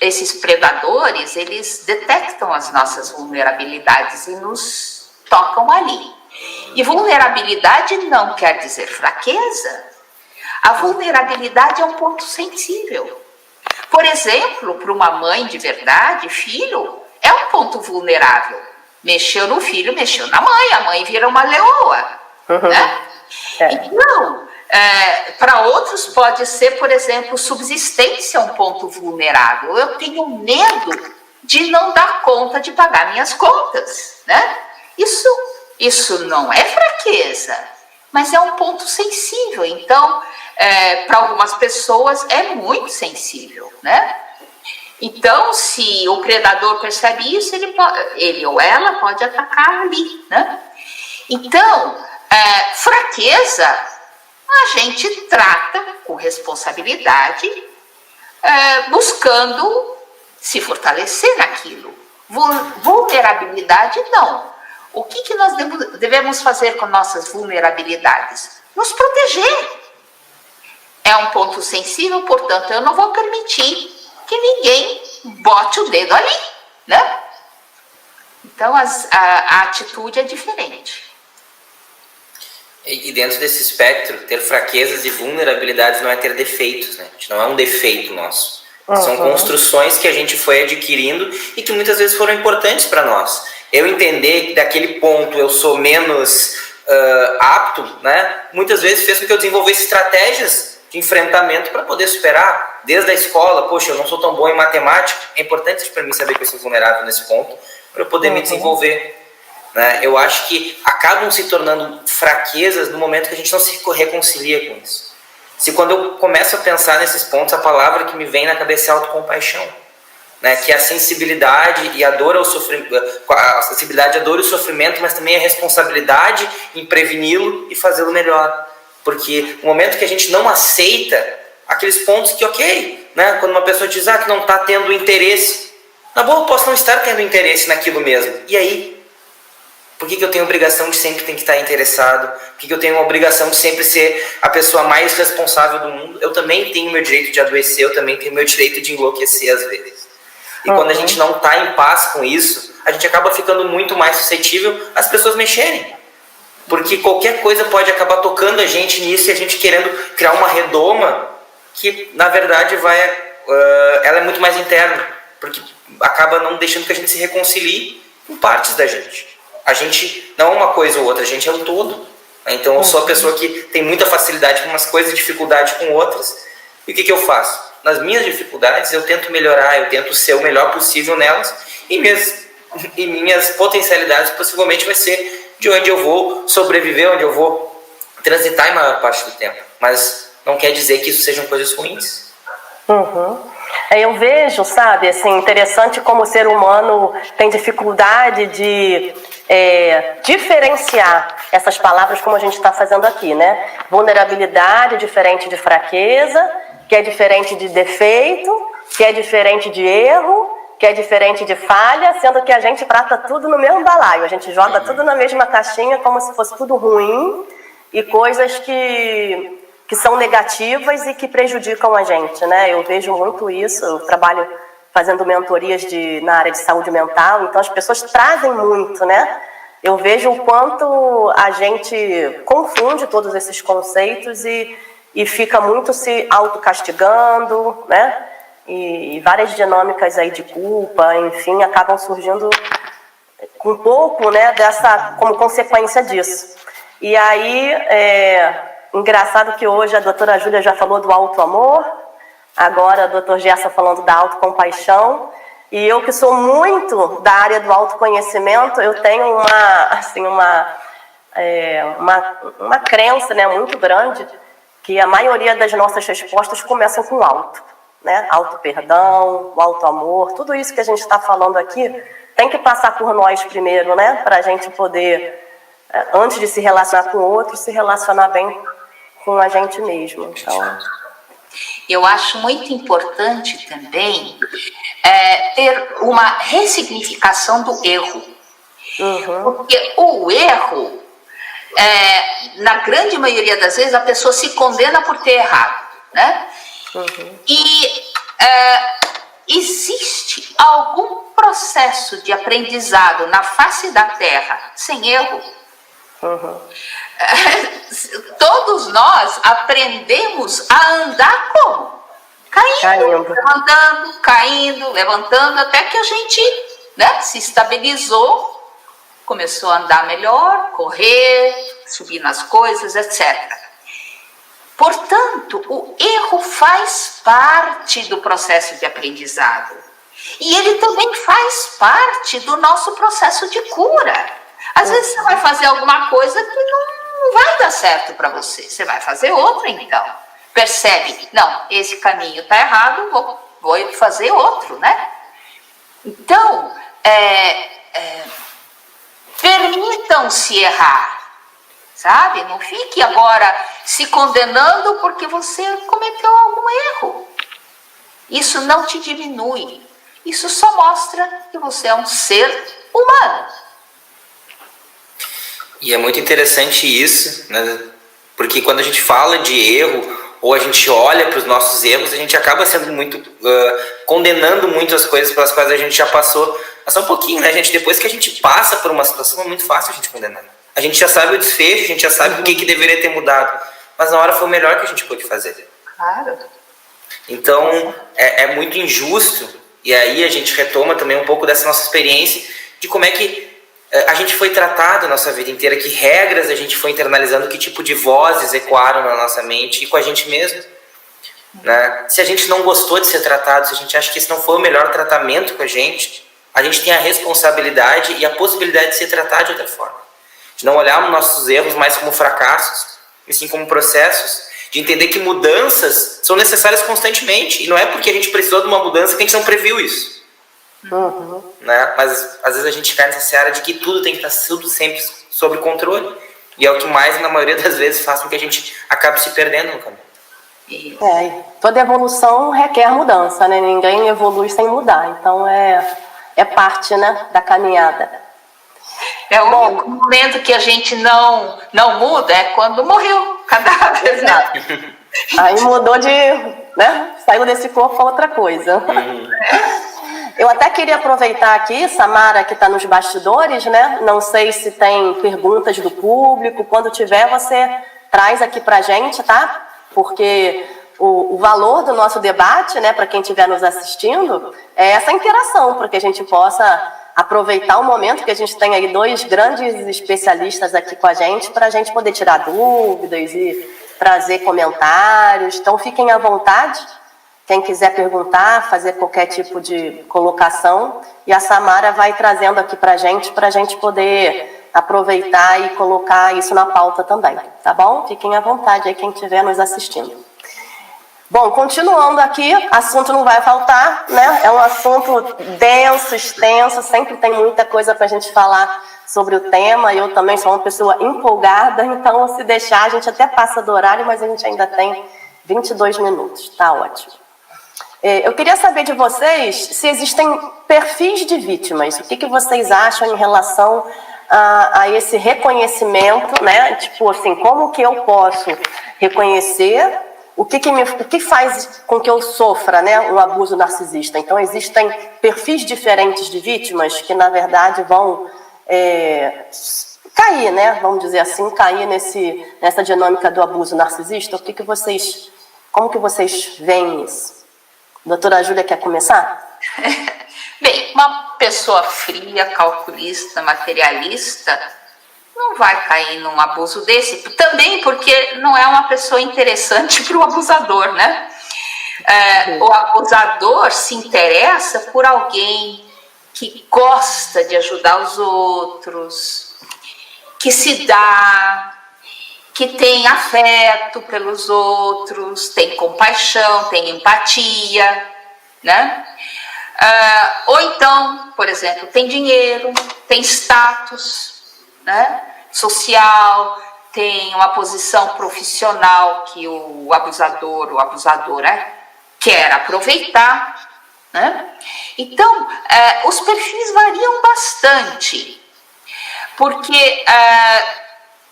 esses predadores, eles detectam as nossas vulnerabilidades e nos tocam ali. E vulnerabilidade não quer dizer fraqueza. A vulnerabilidade é um ponto sensível. Por exemplo, para uma mãe de verdade, filho é um ponto vulnerável. Mexeu no filho, mexeu na mãe, a mãe vira uma leoa. Né? Então, para outros pode ser, por exemplo, subsistência um ponto vulnerável. Eu tenho medo de não dar conta de pagar minhas contas, né? Isso não é fraqueza, mas é um ponto sensível. Então, para algumas pessoas é muito sensível, né? Então, se o predador percebe isso, ele ou ela pode atacar ali, né? Então, fraqueza a gente trata com responsabilidade, buscando se fortalecer naquilo. Vulnerabilidade, não. O que nós devemos fazer com nossas vulnerabilidades? Nos proteger. É um ponto sensível, portanto, eu não vou permitir que ninguém bote o dedo ali, né? Então, a atitude é diferente. E dentro desse espectro, ter fraquezas e vulnerabilidades não é ter defeitos, né? Não é um defeito nosso. São construções que a gente foi adquirindo e que muitas vezes foram importantes para nós. Eu entender que daquele ponto eu sou menos apto, né? Muitas vezes fez com que eu desenvolvesse estratégias de enfrentamento para poder superar. Desde a escola, poxa, eu não sou tão bom em matemática, é importante para mim saber que eu sou vulnerável nesse ponto para eu poder me desenvolver. Né? Eu acho que acabam se tornando fraquezas no momento que a gente não se reconcilia com isso. Se quando eu começo a pensar nesses pontos, a palavra que me vem na cabeça é autocompaixão, né? Que é a sensibilidade e a dor ao sofrimento, a sensibilidade à dor e ao sofrimento, mas também a responsabilidade em preveni-lo e fazê-lo melhor. Porque no momento que a gente não aceita aqueles pontos que, ok, né? Quando uma pessoa diz que não está tendo interesse, na boa eu posso não estar tendo interesse naquilo mesmo. E aí? Por que eu tenho a obrigação de sempre ter que estar interessado? Por que eu tenho a obrigação de sempre ser a pessoa mais responsável do mundo? Eu também tenho meu direito de adoecer, eu também tenho meu direito de enlouquecer às vezes. E quando a gente não está em paz com isso, a gente acaba ficando muito mais suscetível às pessoas mexerem. Porque qualquer coisa pode acabar tocando a gente nisso e a gente querendo criar uma redoma que, na verdade, ela é muito mais interna. Porque acaba não deixando que a gente se reconcilie com partes da gente. A gente não é uma coisa ou outra, a gente é um todo. Então eu sou a pessoa que tem muita facilidade com umas coisas e dificuldade com outras. E o que eu faço? Nas minhas dificuldades eu tento melhorar, eu tento ser o melhor possível nelas. E minhas potencialidades possivelmente vai ser de onde eu vou sobreviver, onde eu vou transitar em maior parte do tempo. Mas não quer dizer que isso sejam coisas ruins. Eu vejo, sabe, assim, interessante como o ser humano tem dificuldade de diferenciar essas palavras como a gente está fazendo aqui, né? Vulnerabilidade diferente de fraqueza, que é diferente de defeito, que é diferente de erro, que é diferente de falha, sendo que a gente trata tudo no mesmo balaio, a gente joga tudo na mesma caixinha como se fosse tudo ruim e coisas que são negativas e que prejudicam a gente, né? Eu vejo muito isso, eu trabalho fazendo mentorias na área de saúde mental, então as pessoas trazem muito, né? Eu vejo o quanto a gente confunde todos esses conceitos e fica muito se autocastigando, né? E várias dinâmicas aí de culpa, enfim, acabam surgindo um pouco, né, como consequência disso. E aí, engraçado que hoje a doutora Júlia já falou do auto-amor, agora o Dr. Gerson falando da autocompaixão, e eu que sou muito da área do autoconhecimento, eu tenho uma crença, né, muito grande, que a maioria das nossas respostas começam com auto, né? Auto-perdão, o auto-amor, tudo isso que a gente está falando aqui tem que passar por nós primeiro, né? Para a gente poder, antes de se relacionar com o outro, se relacionar bem com a gente mesmo. Então, eu acho muito importante também ter uma ressignificação do erro. Porque o erro, na grande maioria das vezes, a pessoa se condena por ter errado, né? E existe algum processo de aprendizado na face da Terra sem erro? Todos nós aprendemos a andar como? Caindo, levantando, caindo, levantando, até que a gente, né, se estabilizou, começou a andar melhor, correr, subir nas coisas, etc. Portanto, o erro faz parte do processo de aprendizado. E ele também faz parte do nosso processo de cura. Às vezes você vai fazer alguma coisa que não vai dar certo para você. Você vai fazer outra, então. Percebe, não, esse caminho está errado, vou fazer outro, né? Então, permitam-se errar. Sabe? Não fique agora se condenando porque você cometeu algum erro. Isso não te diminui. Isso só mostra que você é um ser humano. E é muito interessante isso, né? Porque quando a gente fala de erro, ou a gente olha para os nossos erros, a gente acaba sendo muito condenando muito as coisas pelas quais a gente já passou. Mas só um pouquinho, né, gente? Depois que a gente passa por uma situação, é muito fácil a gente condenar. A gente já sabe o desfecho, a gente já sabe o que deveria ter mudado. Mas na hora foi o melhor que a gente pôde fazer. Claro. Então, é muito injusto. E aí a gente retoma também um pouco dessa nossa experiência de como é que a gente foi tratado a nossa vida inteira, que regras a gente foi internalizando, que tipo de vozes ecoaram na nossa mente e com a gente mesmo. Né? Se a gente não gostou de ser tratado, se a gente acha que esse não foi o melhor tratamento com a gente tem a responsabilidade e a possibilidade de ser tratado de outra forma. De não olhar nossos erros mais como fracassos, e sim como processos, de entender que mudanças são necessárias constantemente, e não é porque a gente precisou de uma mudança que a gente não previu isso. Né? Mas às vezes a gente cai nessa seara de que tudo tem que estar tudo sempre sob controle, e é o que mais, na maioria das vezes, faz com que a gente acabe se perdendo no caminho. E Toda evolução requer mudança, né? Ninguém evolui sem mudar. Então é parte, né, da caminhada. o único momento que a gente não muda é quando morreu o cadáver, né? Aí mudou de, né? Saiu desse corpo para outra coisa. Eu até queria aproveitar aqui, Samara, que está nos bastidores, né? Não sei se tem perguntas do público. Quando tiver, você traz aqui para a gente, tá? Porque o valor do nosso debate, né, para quem estiver nos assistindo, é essa interação, para que a gente possa aproveitar o momento que a gente tem aí 2 grandes especialistas aqui com a gente, para a gente poder tirar dúvidas e trazer comentários. Então, fiquem à vontade. Quem quiser perguntar, fazer qualquer tipo de colocação, e a Samara vai trazendo aqui para a gente poder aproveitar e colocar isso na pauta também, tá bom? Fiquem à vontade aí quem estiver nos assistindo. Bom, continuando aqui, assunto não vai faltar, né? É um assunto denso, extenso, sempre tem muita coisa para a gente falar sobre o tema. Eu também sou uma pessoa empolgada, então se deixar a gente até passa do horário, mas a gente ainda tem 22 minutos, tá ótimo. Eu queria saber de vocês se existem perfis de vítimas. O que vocês acham em relação a esse reconhecimento, né? Tipo assim, como que eu posso reconhecer o que faz com que eu sofra, né, um abuso narcisista? Então, existem perfis diferentes de vítimas que, na verdade, vão cair, né? Vamos dizer assim, cair nessa dinâmica do abuso narcisista. Como que vocês veem isso? Doutora Júlia, quer começar? Bem, uma pessoa fria, calculista, materialista, não vai cair num abuso desse, também porque não é uma pessoa interessante para o abusador, né? O abusador se interessa por alguém que gosta de ajudar os outros, que se dá, que tem afeto pelos outros, tem compaixão, tem empatia, né? Ou então, por exemplo, tem dinheiro, tem status, né, social, tem uma posição profissional que o abusador ou abusadora quer aproveitar, né? Então, os perfis variam bastante, porque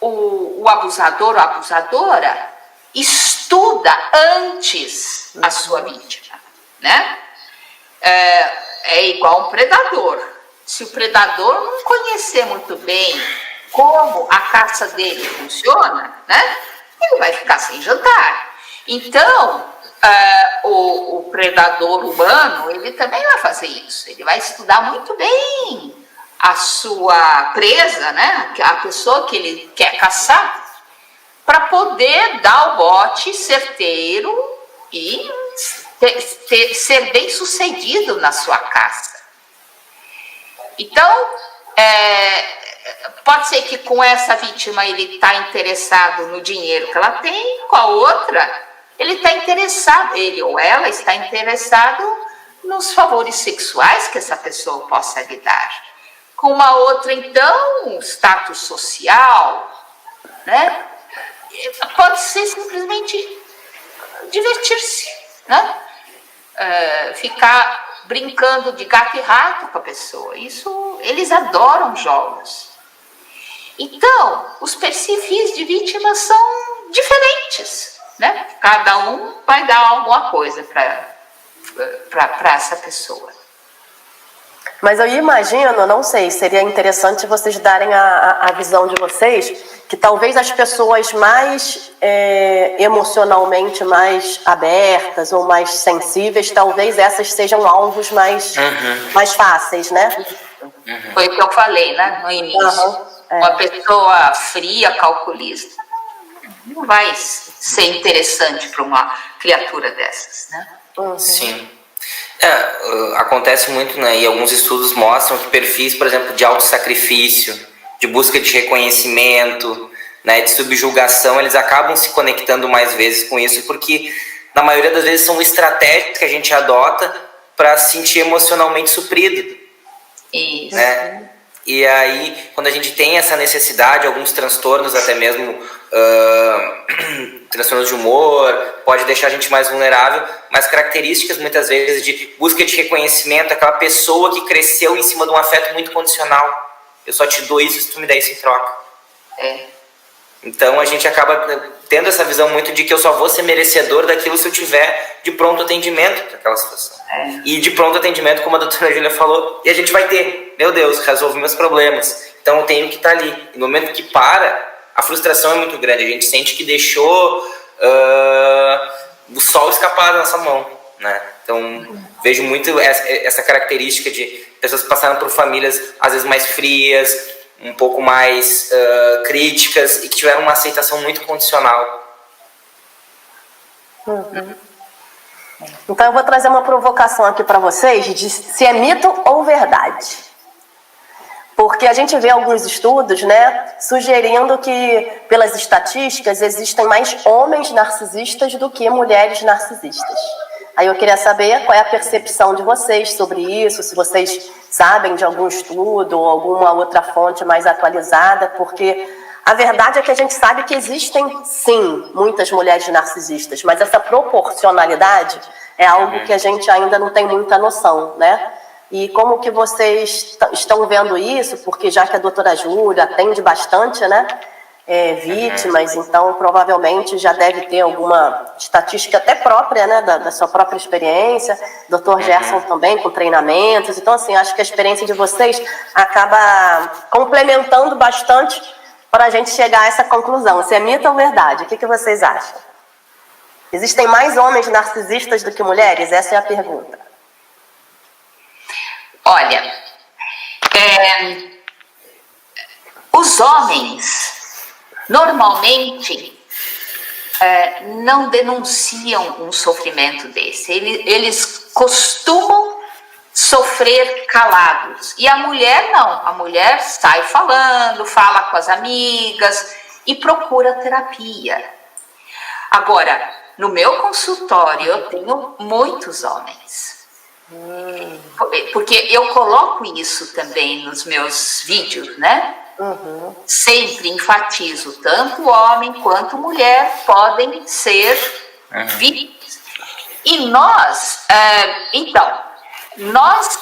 o abusador ou a abusadora estuda antes a sua vítima, né? É igual um predador. Se o predador não conhecer muito bem como a caça dele funciona, né, ele vai ficar sem jantar. Então, o predador humano, ele também vai fazer isso. Ele vai estudar muito bem a sua presa, né, a pessoa que ele quer caçar, para poder dar o bote certeiro e ser bem sucedido na sua caça. Então, pode ser que com essa vítima ele está interessado no dinheiro que ela tem, com a outra ele está interessado, ele ou ela está interessado nos favores sexuais que essa pessoa possa lhe dar. Com uma outra, então, status social, né? Pode ser simplesmente divertir-se, né? Ficar brincando de gato e rato com a pessoa. Isso, eles adoram jogos. Então, os perfis de vítimas são diferentes, né? Cada um vai dar alguma coisa para essa pessoa. Mas eu imagino, não sei, seria interessante vocês darem a visão de vocês, que talvez as pessoas mais emocionalmente mais abertas ou mais sensíveis, talvez essas sejam alvos mais fáceis, né? Foi o que eu falei, né, no início. Uma pessoa fria, calculista, não vai ser interessante para uma criatura dessas, né? Sim. Acontece muito, né? E alguns estudos mostram que perfis, por exemplo, de autossacrifício, de busca de reconhecimento, né, de subjugação, eles acabam se conectando mais vezes com isso, porque na maioria das vezes são estratégias que a gente adota para se sentir emocionalmente suprido. Isso. Né? E aí, quando a gente tem essa necessidade, alguns transtornos, até mesmo transtornos de humor, pode deixar a gente mais vulnerável, mas características muitas vezes de busca de reconhecimento, aquela pessoa que cresceu em cima de um afeto muito condicional. Eu só te dou isso se tu me der isso em troca. Então a gente acaba tendo essa visão muito de que eu só vou ser merecedor daquilo se eu tiver de pronto atendimento daquela situação. E de pronto atendimento, como a doutora Júlia falou, e a gente vai ter, meu Deus, resolvi meus problemas. Então eu tenho que estar ali. E no momento que para, a frustração é muito grande. A gente sente que deixou o sol escapar da nossa mão, né? Então vejo muito essa característica de pessoas que passaram por famílias às vezes mais frias, um pouco mais críticas e que tiveram uma aceitação muito condicional. Então eu vou trazer uma provocação aqui para vocês de se é mito ou verdade. Porque a gente vê alguns estudos, né, sugerindo que, pelas estatísticas, existem mais homens narcisistas do que mulheres narcisistas. Aí eu queria saber qual é a percepção de vocês sobre isso, se vocês sabem de algum estudo ou alguma outra fonte mais atualizada, porque a verdade é que a gente sabe que existem, sim, muitas mulheres narcisistas, mas essa proporcionalidade é algo que a gente ainda não tem muita noção, né? E como que vocês estão vendo isso, porque já que a doutora Júlia atende bastante, né, vítimas, então provavelmente já deve ter alguma estatística até própria, né, da sua própria experiência, doutor Gerson também com treinamentos, então assim, acho que a experiência de vocês acaba complementando bastante para a gente chegar a essa conclusão, se é mito ou verdade, o que vocês acham? Existem mais homens narcisistas do que mulheres? Essa é a pergunta. Olha, os homens normalmente não denunciam um sofrimento desse. Eles costumam sofrer calados. E a mulher não. A mulher sai falando, fala com as amigas e procura terapia. Agora, no meu consultório eu tenho muitos homens. Porque eu coloco isso também nos meus vídeos, né? Sempre enfatizo, tanto homem quanto mulher podem ser vítimas. E nós, nós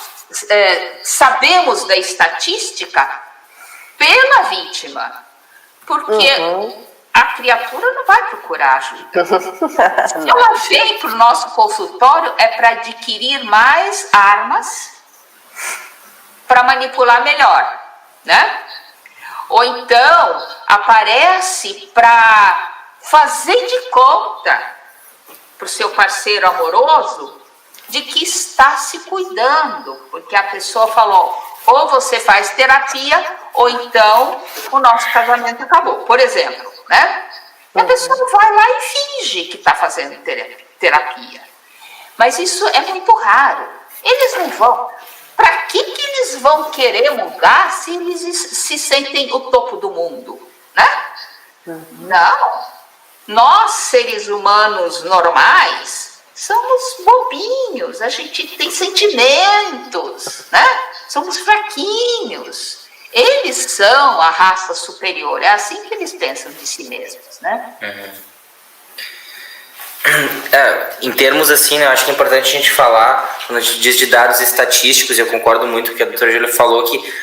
sabemos da estatística pela vítima, porque a criatura não vai procurar ajuda. Se ela vem para o nosso consultório é para adquirir mais armas para manipular melhor, né? Ou então aparece para fazer de conta para o seu parceiro amoroso de que está se cuidando, porque a pessoa falou, ou você faz terapia, ou então o nosso casamento acabou. Por exemplo, né? E a pessoa vai lá e finge que está fazendo terapia. Mas isso é muito raro. Eles não vão. Para que eles vão querer mudar se eles se sentem o topo do mundo? Né? Não. Nós, seres humanos normais, somos bobinhos. A gente tem sentimentos, né? Somos fraquinhos. Eles são a raça superior, é assim que eles pensam de si mesmos, né? Em termos assim, né, eu acho que é importante a gente falar, quando a gente diz de dados estatísticos, eu concordo muito com o que a doutora Júlia falou, que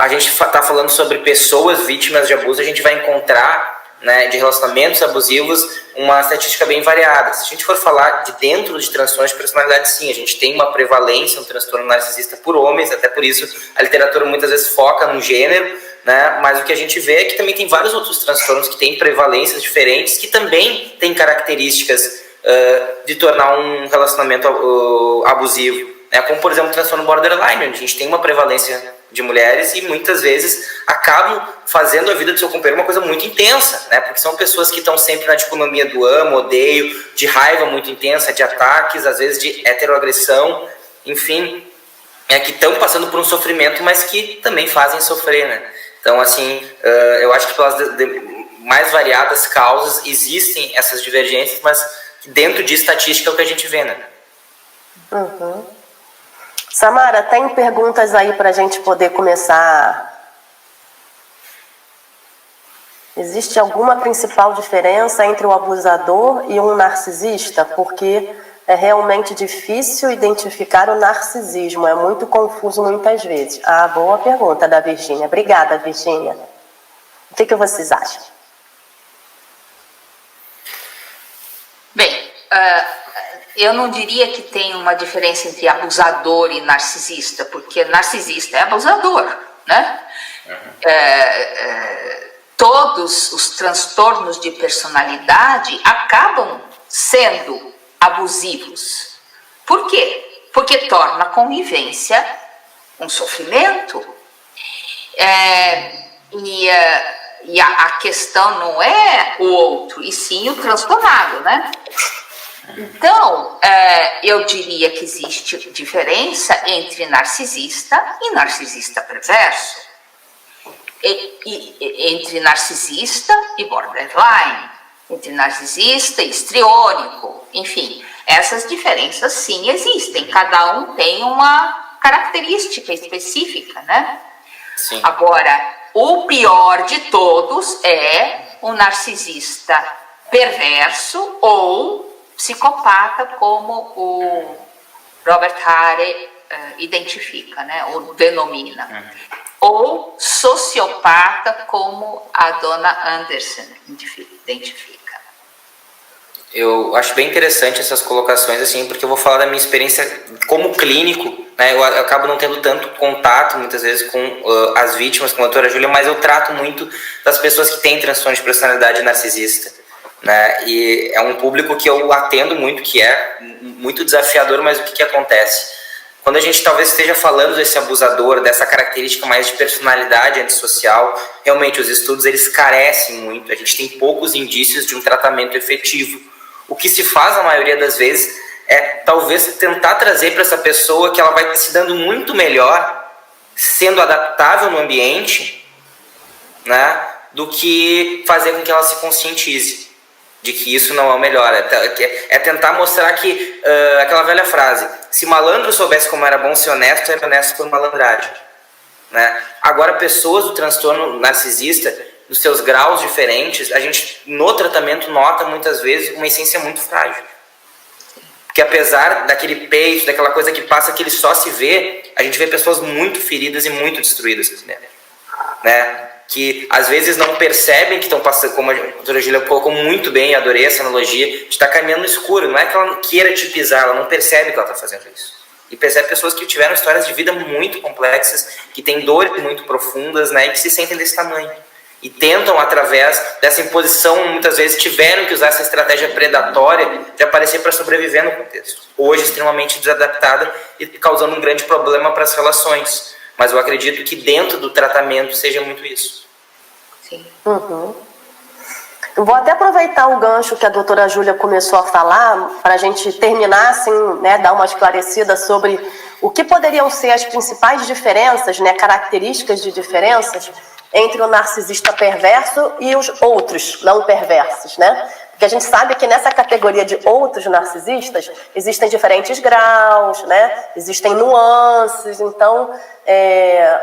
a gente está falando sobre pessoas vítimas de abuso, a gente vai encontrar, né, de relacionamentos abusivos, uma estatística bem variada. Se a gente for falar de dentro de transtornos de personalidade, sim, a gente tem uma prevalência, um transtorno narcisista por homens, até por isso a literatura muitas vezes foca no gênero, né, mas o que a gente vê é que também tem vários outros transtornos que têm prevalências diferentes, que também têm características de tornar um relacionamento abusivo, né, como por exemplo o transtorno borderline, onde a gente tem uma prevalência de mulheres e muitas vezes acabam fazendo a vida do seu companheiro uma coisa muito intensa, né? Porque são pessoas que estão sempre na dicotomia do amo, odeio, de raiva muito intensa, de ataques, às vezes de heteroagressão, enfim, que estão passando por um sofrimento, mas que também fazem sofrer, né? Então, assim, eu acho que pelas mais variadas causas existem essas divergências, mas dentro de estatística é o que a gente vê, né? Samara, tem perguntas aí para a gente poder começar? Existe alguma principal diferença entre o abusador e um narcisista? Porque é realmente difícil identificar o narcisismo, é muito confuso muitas vezes. Ah, boa pergunta da Virgínia. Obrigada, Virgínia. O que vocês acham? Bem, eu não diria que tem uma diferença entre abusador e narcisista, porque narcisista é abusador, né? Todos os transtornos de personalidade acabam sendo abusivos. Por quê? Porque torna a convivência um sofrimento. E a questão não é o outro, e sim o transtornado, né? Então, eu diria que existe diferença entre narcisista e narcisista perverso. Entre narcisista e borderline, entre narcisista e histriônico, enfim, essas diferenças sim existem, cada um tem uma característica específica, né? Sim. Agora, o pior de todos é o narcisista perverso ou psicopata, como o Robert Harry identifica, né, ou denomina. Ou sociopata, como a dona Anderson identifica. Eu acho bem interessante essas colocações, assim, porque eu vou falar da minha experiência como clínico, né? Eu acabo não tendo tanto contato, muitas vezes, com as vítimas, com a doutora Júlia, mas eu trato muito das pessoas que têm transtorno de personalidade narcisista, né? E é um público que eu atendo muito, que é muito desafiador, mas o que acontece? Quando a gente talvez esteja falando desse abusador, dessa característica mais de personalidade antissocial, realmente os estudos eles carecem muito, a gente tem poucos indícios de um tratamento efetivo. O que se faz na maioria das vezes é talvez tentar trazer para essa pessoa que ela vai se dando muito melhor, sendo adaptável no ambiente, né, do que fazer com que ela se conscientize de que isso não é o melhor. É tentar mostrar que, aquela velha frase, se malandro soubesse como era bom ser honesto, era honesto por malandragem, né? Agora, pessoas do transtorno narcisista, nos seus graus diferentes, a gente no tratamento nota muitas vezes uma essência muito frágil. Porque apesar daquele peito, daquela coisa que passa que ele só se vê, a gente vê pessoas muito feridas e muito destruídas, né? Que às vezes não percebem que estão passando, como a doutora Júlia colocou muito bem, adorei essa analogia, de estar caminhando no escuro. Não é que ela queira te pisar, ela não percebe que ela está fazendo isso. E percebe pessoas que tiveram histórias de vida muito complexas, que têm dores muito profundas, né, e que se sentem desse tamanho. E tentam, através dessa imposição, muitas vezes tiveram que usar essa estratégia predatória de aparecer para sobreviver no contexto. Hoje extremamente desadaptada e causando um grande problema para as relações. Mas eu acredito que dentro do tratamento seja muito isso. Sim. Eu vou até aproveitar o gancho que a doutora Júlia começou a falar, para a gente terminar, assim, né, dar uma esclarecida sobre o que poderiam ser as principais diferenças, né, características de diferenças entre o narcisista perverso e os outros não perversos, né? Porque a gente sabe que nessa categoria de outros narcisistas existem diferentes graus, né? Existem nuances, então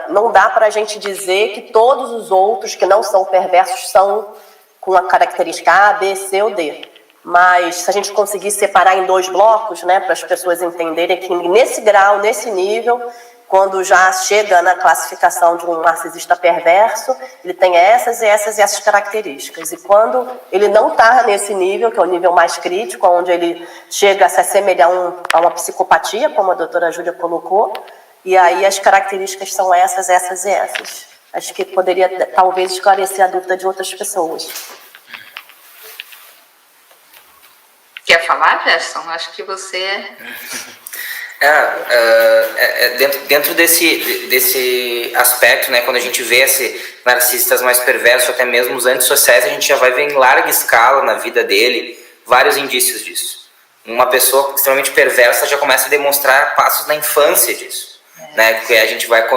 não dá para a gente dizer que todos os outros que não são perversos são com a característica A, B, C ou D. Mas se a gente conseguir separar em 2 blocos, né, para as pessoas entenderem que nesse grau, nesse nível, quando já chega na classificação de um narcisista perverso, ele tem essas e essas e essas características. E quando ele não está nesse nível, que é o nível mais crítico, onde ele chega a se assemelhar a uma psicopatia, como a doutora Júlia colocou, e aí as características são essas, essas e essas. Acho que poderia talvez esclarecer a dúvida de outras pessoas. Quer falar, Gerson? Acho que você... Dentro desse aspecto, né, quando a gente vê narcisistas mais perversos, até mesmo os antissociais, a gente já vai ver em larga escala na vida dele vários indícios disso. Uma pessoa extremamente perversa já começa a demonstrar passos na infância disso, né, que a gente vai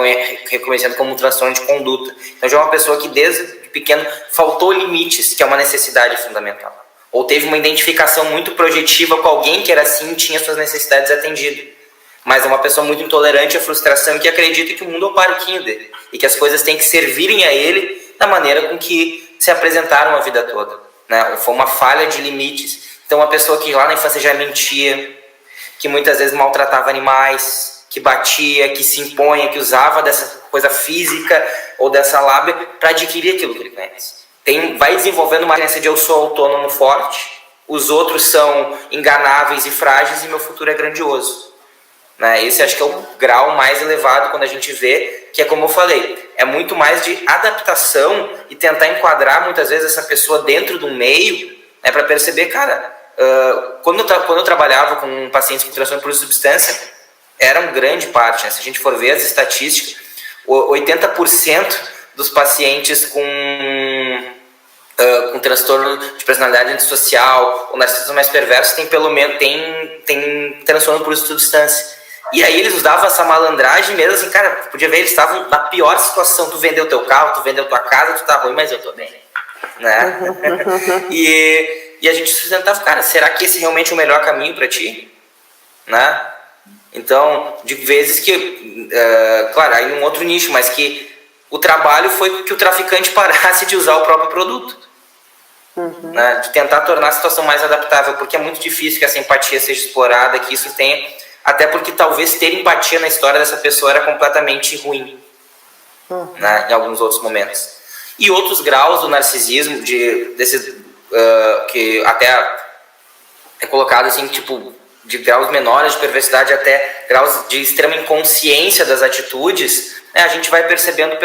reconhecendo como um transtorno de conduta. Então já é uma pessoa que desde pequeno faltou limites, que é uma necessidade fundamental. Ou teve uma identificação muito projetiva com alguém que era assim e tinha suas necessidades atendidas. mas é uma pessoa muito intolerante à frustração e que acredita que o mundo é o parquinho dele e que as coisas têm que servirem a ele da maneira com que se apresentaram a vida toda, né? Foi uma falha de limites. Então, uma pessoa que lá na infância já mentia, que muitas vezes maltratava animais, que batia, que se impunha, que usava dessa coisa física ou dessa lábia para adquirir aquilo que ele conhece. Vai desenvolvendo uma crença de eu sou autônomo forte, os outros são enganáveis e frágeis e meu futuro é grandioso. Né? Esse acho que é o grau mais elevado quando a gente vê, que é como eu falei, é muito mais de adaptação e tentar enquadrar muitas vezes essa pessoa dentro de um meio, né, para perceber, cara, quando eu trabalhava com pacientes com transtorno por substância, era uma grande parte, né? Se a gente for ver as estatísticas, 80% dos pacientes com transtorno de personalidade antissocial ou narcisismo mais perverso tem pelo menos tem transtorno por substância. E aí eles usavam essa malandragem mesmo, assim, cara, podia ver, eles estavam na pior situação, tu vendeu teu carro, tu vendeu tua casa, tu tá ruim, mas eu tô bem, né? e a gente se tentava, cara, será que esse é realmente o melhor caminho para ti? Né? Então, de vezes que, claro, aí num outro nicho, mas que o trabalho foi que o traficante parasse de usar o próprio produto. Né? De tentar tornar a situação mais adaptável, porque é muito difícil que essa empatia seja explorada, que isso tenha, até porque talvez ter empatia na história dessa pessoa era completamente ruim, né? Em alguns outros momentos. E outros graus do narcisismo, que até é colocado assim, tipo, de graus menores de perversidade até graus de extrema inconsciência das atitudes, né, a gente vai percebendo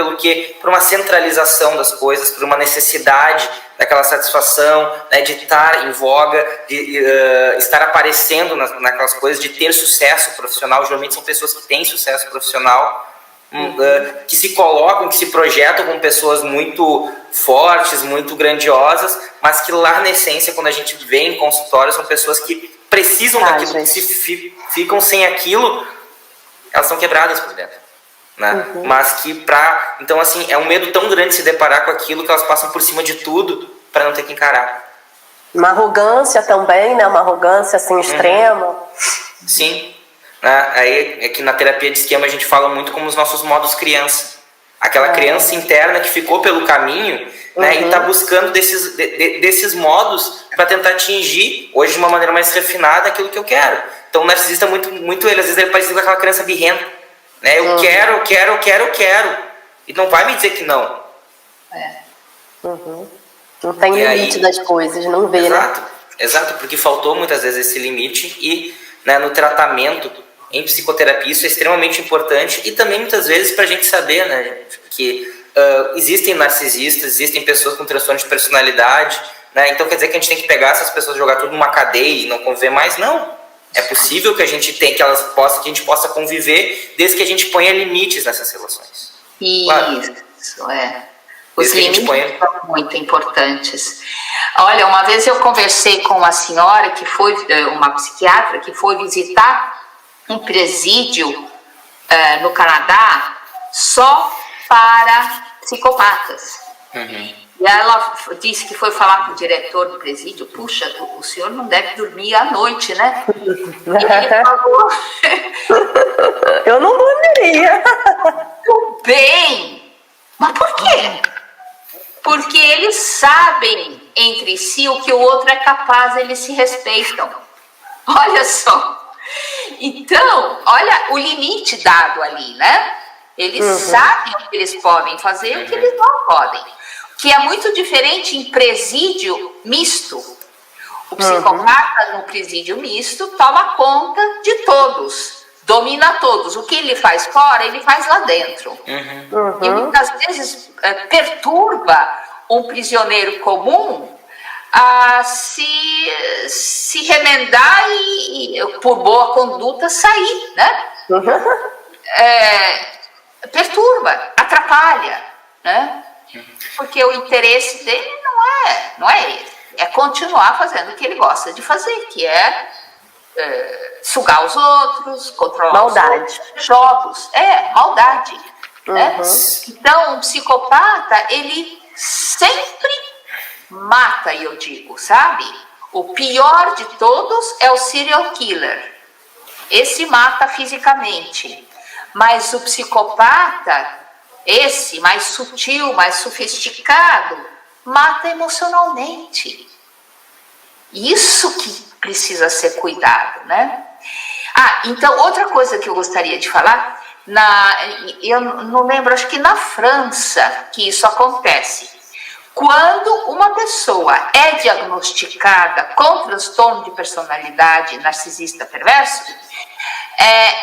por uma centralização das coisas, por uma necessidade daquela satisfação, né, de estar em voga, de estar aparecendo naquelas coisas, de ter sucesso profissional. Geralmente são pessoas que têm sucesso profissional, que se colocam, que se projetam como pessoas muito fortes, muito grandiosas, mas que lá na essência, quando a gente vê em consultório, são pessoas que precisam daquilo, que se ficam sem aquilo, elas são quebradas por dentro. Né? Mas que então assim, é um medo tão grande se deparar com aquilo que elas passam por cima de tudo para não ter que encarar. Uma arrogância também, né? Uma arrogância assim extrema. Sim. Aí é que na terapia de esquema a gente fala muito como os nossos modos criança. Aquela criança interna que ficou pelo caminho, né, e está buscando desses modos para tentar atingir, hoje de uma maneira mais refinada, aquilo que eu quero. Então o narcisista, muito ele, às vezes ele parece com aquela criança birrenta. Né? Eu quero. E não vai me dizer que não. Não tem limite das coisas, não vê, exato, né? Exato, porque faltou muitas vezes esse limite e, né, no tratamento, em psicoterapia, isso é extremamente importante e também muitas vezes para a gente saber, né, que existem narcisistas, existem pessoas com transtorno de personalidade, né? Então quer dizer que a gente tem que pegar essas pessoas e jogar tudo numa cadeia e não conviver mais? Não. É possível que a gente tenha, que a gente possa conviver desde que a gente ponha limites nessas relações. Isso, claro. Os limites são muito importantes. Olha, uma vez eu conversei com uma senhora que foi, uma psiquiatra, que foi visitar um presídio no Canadá só para psicopatas. E ela disse que foi falar com o diretor do presídio: puxa, o senhor não deve dormir à noite, né? E ele falou: eu não dormiria. Tudo bem, mas por quê? Porque eles sabem entre si o que o outro é capaz, eles se respeitam. Olha só. Então, olha o limite dado ali, né? Eles sabem o que eles podem fazer e o que eles não podem. Que é muito diferente em presídio misto. O psicopata no presídio misto toma conta de todos, domina todos. O que ele faz fora, ele faz lá dentro. E muitas vezes perturba um prisioneiro comum a se remendar e por boa conduta, sair, né? Perturba, atrapalha, né? Porque o interesse dele não é ele, é continuar fazendo o que ele gosta de fazer, que é sugar os outros, controlar os outros, jogos, maldade. Né? Então, um psicopata, ele sempre mata, eu digo, sabe? O pior de todos é o serial killer. Esse mata fisicamente, mas o psicopata, esse mais sutil, mais sofisticado, mata emocionalmente. Isso que precisa ser cuidado, né? Então, outra coisa que eu gostaria de falar, eu não lembro, acho que na França que isso acontece. Quando uma pessoa é diagnosticada com transtorno de personalidade narcisista perverso,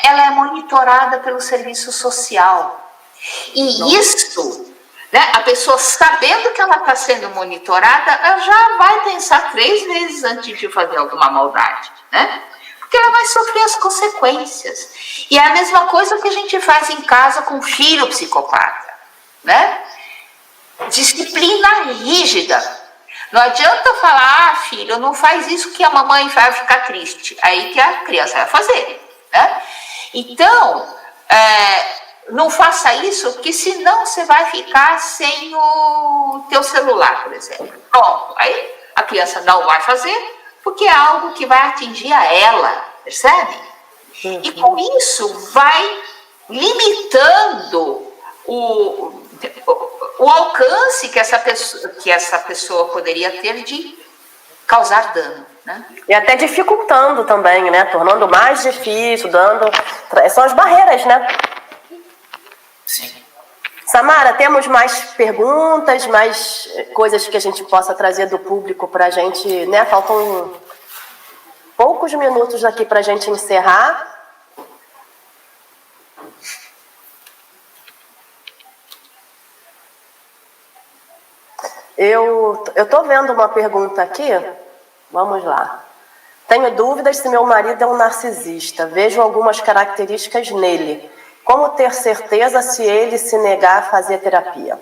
ela é monitorada pelo serviço social. E isso, né, a pessoa sabendo que ela está sendo monitorada, ela já vai pensar 3 vezes antes de fazer alguma maldade, né? Porque ela vai sofrer as consequências. E é a mesma coisa que a gente faz em casa com o filho psicopata, né? Disciplina rígida. Não adianta falar, filho, não faz isso que a mamãe vai ficar triste. Aí que a criança vai fazer, né? Então, não faça isso, porque senão você vai ficar sem o teu celular, por exemplo. Pronto, aí a criança não vai fazer, porque é algo que vai atingir a ela, percebe? E com isso vai limitando o alcance que essa pessoa poderia ter de causar dano, né? E até dificultando também, né? Tornando mais difícil, são as barreiras, né? Sim. Samara, temos mais perguntas, mais coisas que a gente possa trazer do público para a gente, né? Faltam poucos minutos aqui para a gente encerrar. Eu estou vendo uma pergunta aqui. Vamos lá. Tenho dúvidas se meu marido é um narcisista. Vejo algumas características nele. Como ter certeza se ele se negar a fazer terapia?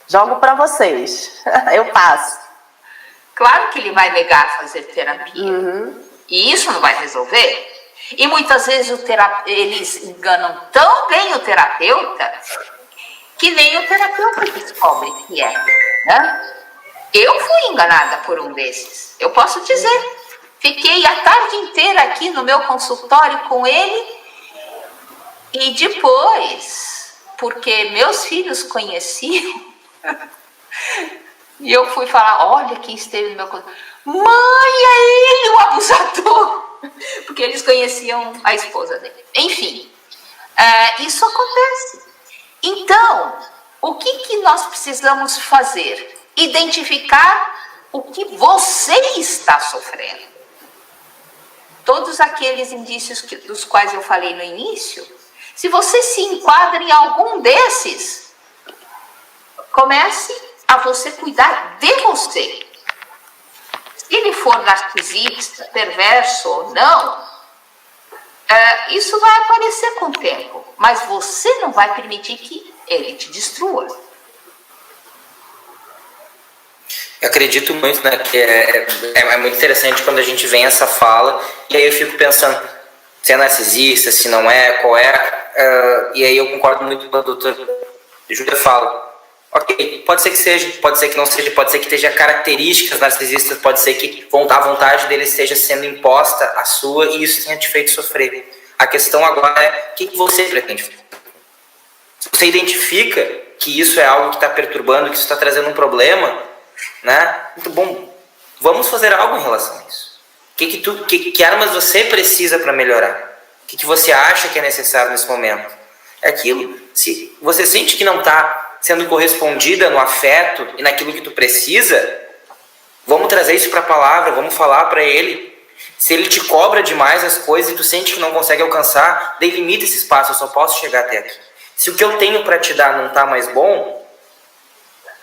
Jogo para vocês. Eu passo. Claro que ele vai negar a fazer terapia. E isso não vai resolver. E muitas vezes eles enganam tão bem o terapeuta que nem o terapeuta descobre que é, né? Eu fui enganada por um desses. Eu posso dizer. Fiquei a tarde inteira aqui no meu consultório com ele e depois, porque meus filhos conheciam, e eu fui falar, olha quem esteve no meu consultório. Mãe, é ele o abusador! Porque eles conheciam a esposa dele. Enfim, isso acontece. Então, o que nós precisamos fazer? Identificar o que você está sofrendo. Todos aqueles indícios dos quais eu falei no início, se você se enquadra em algum desses, comece a você cuidar de você. Se ele for narcisista, perverso ou não, isso vai aparecer com o tempo, mas você não vai permitir que ele te destrua. Eu acredito muito, né, que é muito interessante quando a gente vem essa fala, e aí eu fico pensando se é narcisista, se não é, qual é, e aí eu concordo muito com a doutora Júlia fala. Ok, pode ser que seja, pode ser que não seja, pode ser que esteja características narcisistas, pode ser que a vontade dele esteja sendo imposta à sua e isso tenha te feito sofrer. A questão agora é o que você pretende fazer. Se você identifica que isso é algo que está perturbando, que isso está trazendo um problema, né? Muito bom, vamos fazer algo em relação a isso. Que armas você precisa para melhorar? O que você acha que é necessário nesse momento? É aquilo. Se você sente que não está sendo correspondida no afeto e naquilo que tu precisa, vamos trazer isso para a palavra, vamos falar para ele. Se ele te cobra demais as coisas e tu sente que não consegue alcançar, delimita esse espaço, eu só posso chegar até aqui. Se o que eu tenho para te dar não está mais bom,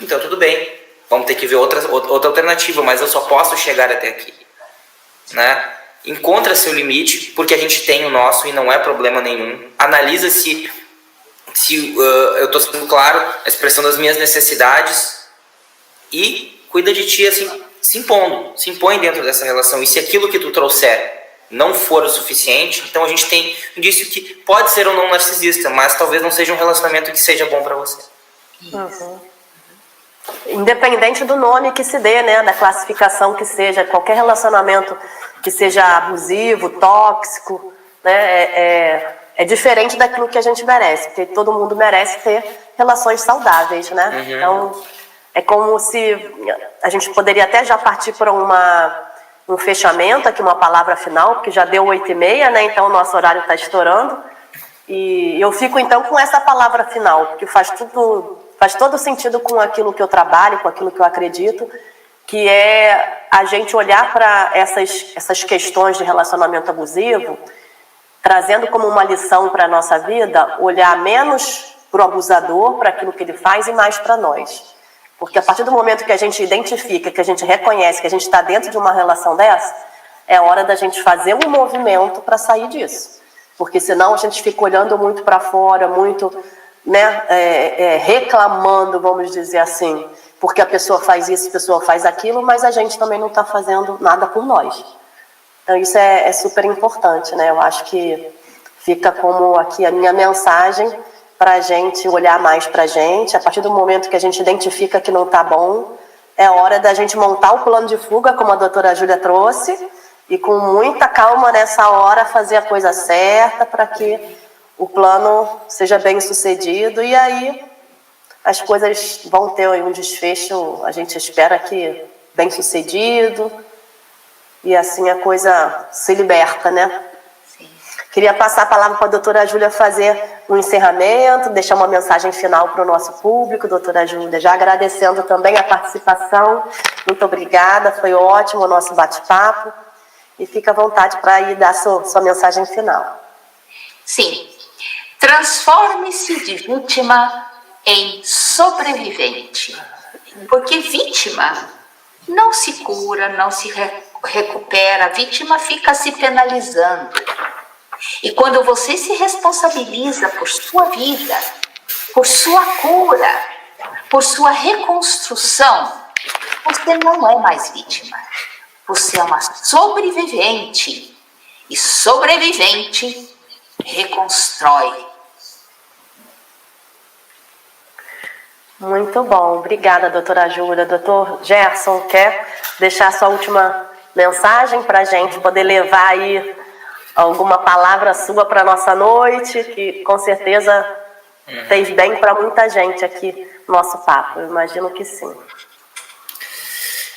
então tudo bem. Vamos ter que ver outra alternativa, mas eu só posso chegar até aqui, né? Encontra seu limite, porque a gente tem o nosso e não é problema nenhum. Analisa se eu estou sendo claro, a expressão das minhas necessidades e cuida de ti assim, se impõe dentro dessa relação. E se aquilo que tu trouxer não for o suficiente, então a gente tem indício que pode ser ou não narcisista, mas talvez não seja um relacionamento que seja bom para você. Isso. independente do nome que se dê, né, da classificação que seja, qualquer relacionamento que seja abusivo, tóxico, né, é diferente daquilo que a gente merece, porque todo mundo merece ter relações saudáveis, né? Uhum. Então, é como se a gente poderia até já partir para um fechamento aqui, uma palavra final, porque já deu 8h30, né? Então o nosso horário está estourando. E eu fico então com essa palavra final, porque faz todo sentido com aquilo que eu trabalho, com aquilo que eu acredito, que é a gente olhar para essas questões de relacionamento abusivo, trazendo como uma lição para a nossa vida, olhar menos para o abusador, para aquilo que ele faz, e mais para nós. Porque a partir do momento que a gente identifica, que a gente reconhece que a gente está dentro de uma relação dessa, é hora da gente fazer um movimento para sair disso. Porque senão a gente fica olhando muito para fora, muito, né, reclamando, vamos dizer assim, porque a pessoa faz isso, a pessoa faz aquilo, mas a gente também não está fazendo nada por nós. Então isso é super importante, né? Eu acho que fica como aqui a minha mensagem para a gente olhar mais para a gente. A partir do momento que a gente identifica que não está bom, é hora da gente montar o plano de fuga, como a doutora Júlia trouxe, e com muita calma nessa hora fazer a coisa certa para que o plano seja bem sucedido, e aí as coisas vão ter um desfecho, a gente espera que bem sucedido, e assim a coisa se liberta, né? Sim. Queria passar a palavra para a doutora Júlia fazer um encerramento, deixar uma mensagem final para o nosso público. Doutora Júlia, já agradecendo também a participação, muito obrigada, foi ótimo o nosso bate-papo, e fica à vontade para ir dar sua mensagem final. Sim, transforme-se de vítima em sobrevivente, porque vítima não se cura, não se recupera, a vítima fica se penalizando. E quando você se responsabiliza por sua vida, por sua cura, por sua reconstrução, você não é mais vítima. Você é uma sobrevivente. E sobrevivente reconstrói. Muito bom, obrigada, doutora Júlia. Doutor Gerson, quer deixar sua última mensagem para a gente poder levar aí alguma palavra sua para a nossa noite, que com certeza fez bem para muita gente aqui no nosso papo? Eu imagino que sim.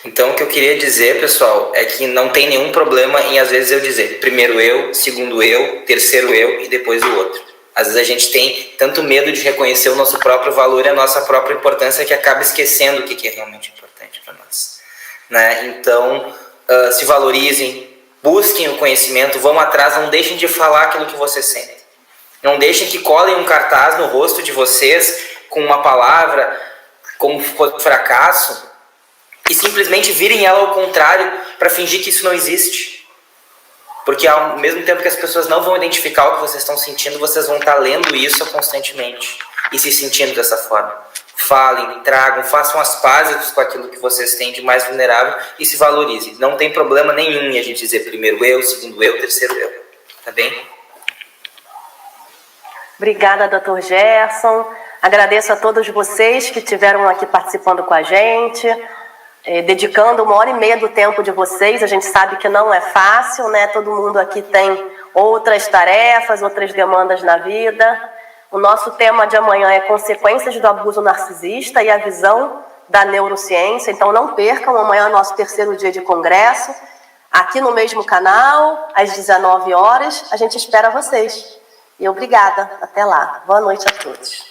Então, o que eu queria dizer, pessoal, é que não tem nenhum problema em, às vezes, eu dizer primeiro eu, segundo eu, terceiro eu e depois o outro. Às vezes a gente tem tanto medo de reconhecer o nosso próprio valor e a nossa própria importância que acaba esquecendo o que é realmente importante para nós, né? Então, se valorizem, busquem o conhecimento, vão atrás, não deixem de falar aquilo que vocês sentem. Não deixem que colhem um cartaz no rosto de vocês com uma palavra como fracasso e simplesmente virem ela ao contrário para fingir que isso não existe. Porque ao mesmo tempo que as pessoas não vão identificar o que vocês estão sentindo, vocês vão estar lendo isso constantemente e se sentindo dessa forma. Falem, tragam, façam as pazes com aquilo que vocês têm de mais vulnerável e se valorizem. Não tem problema nenhum em a gente dizer primeiro eu, segundo eu, terceiro eu. Tá bem? Obrigada, doutor Gerson. Agradeço a todos vocês que estiveram aqui participando com a gente, dedicando 1h30 do tempo de vocês. A gente sabe que não é fácil, né? Todo mundo aqui tem outras tarefas, outras demandas na vida. O nosso tema de amanhã é consequências do abuso narcisista e a visão da neurociência. Então não percam, amanhã é nosso terceiro dia de congresso, aqui no mesmo canal, às 19 horas. A gente espera vocês. E obrigada. Até lá. Boa noite a todos.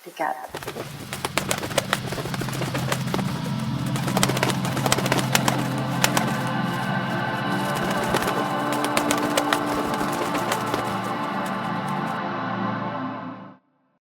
Obrigada.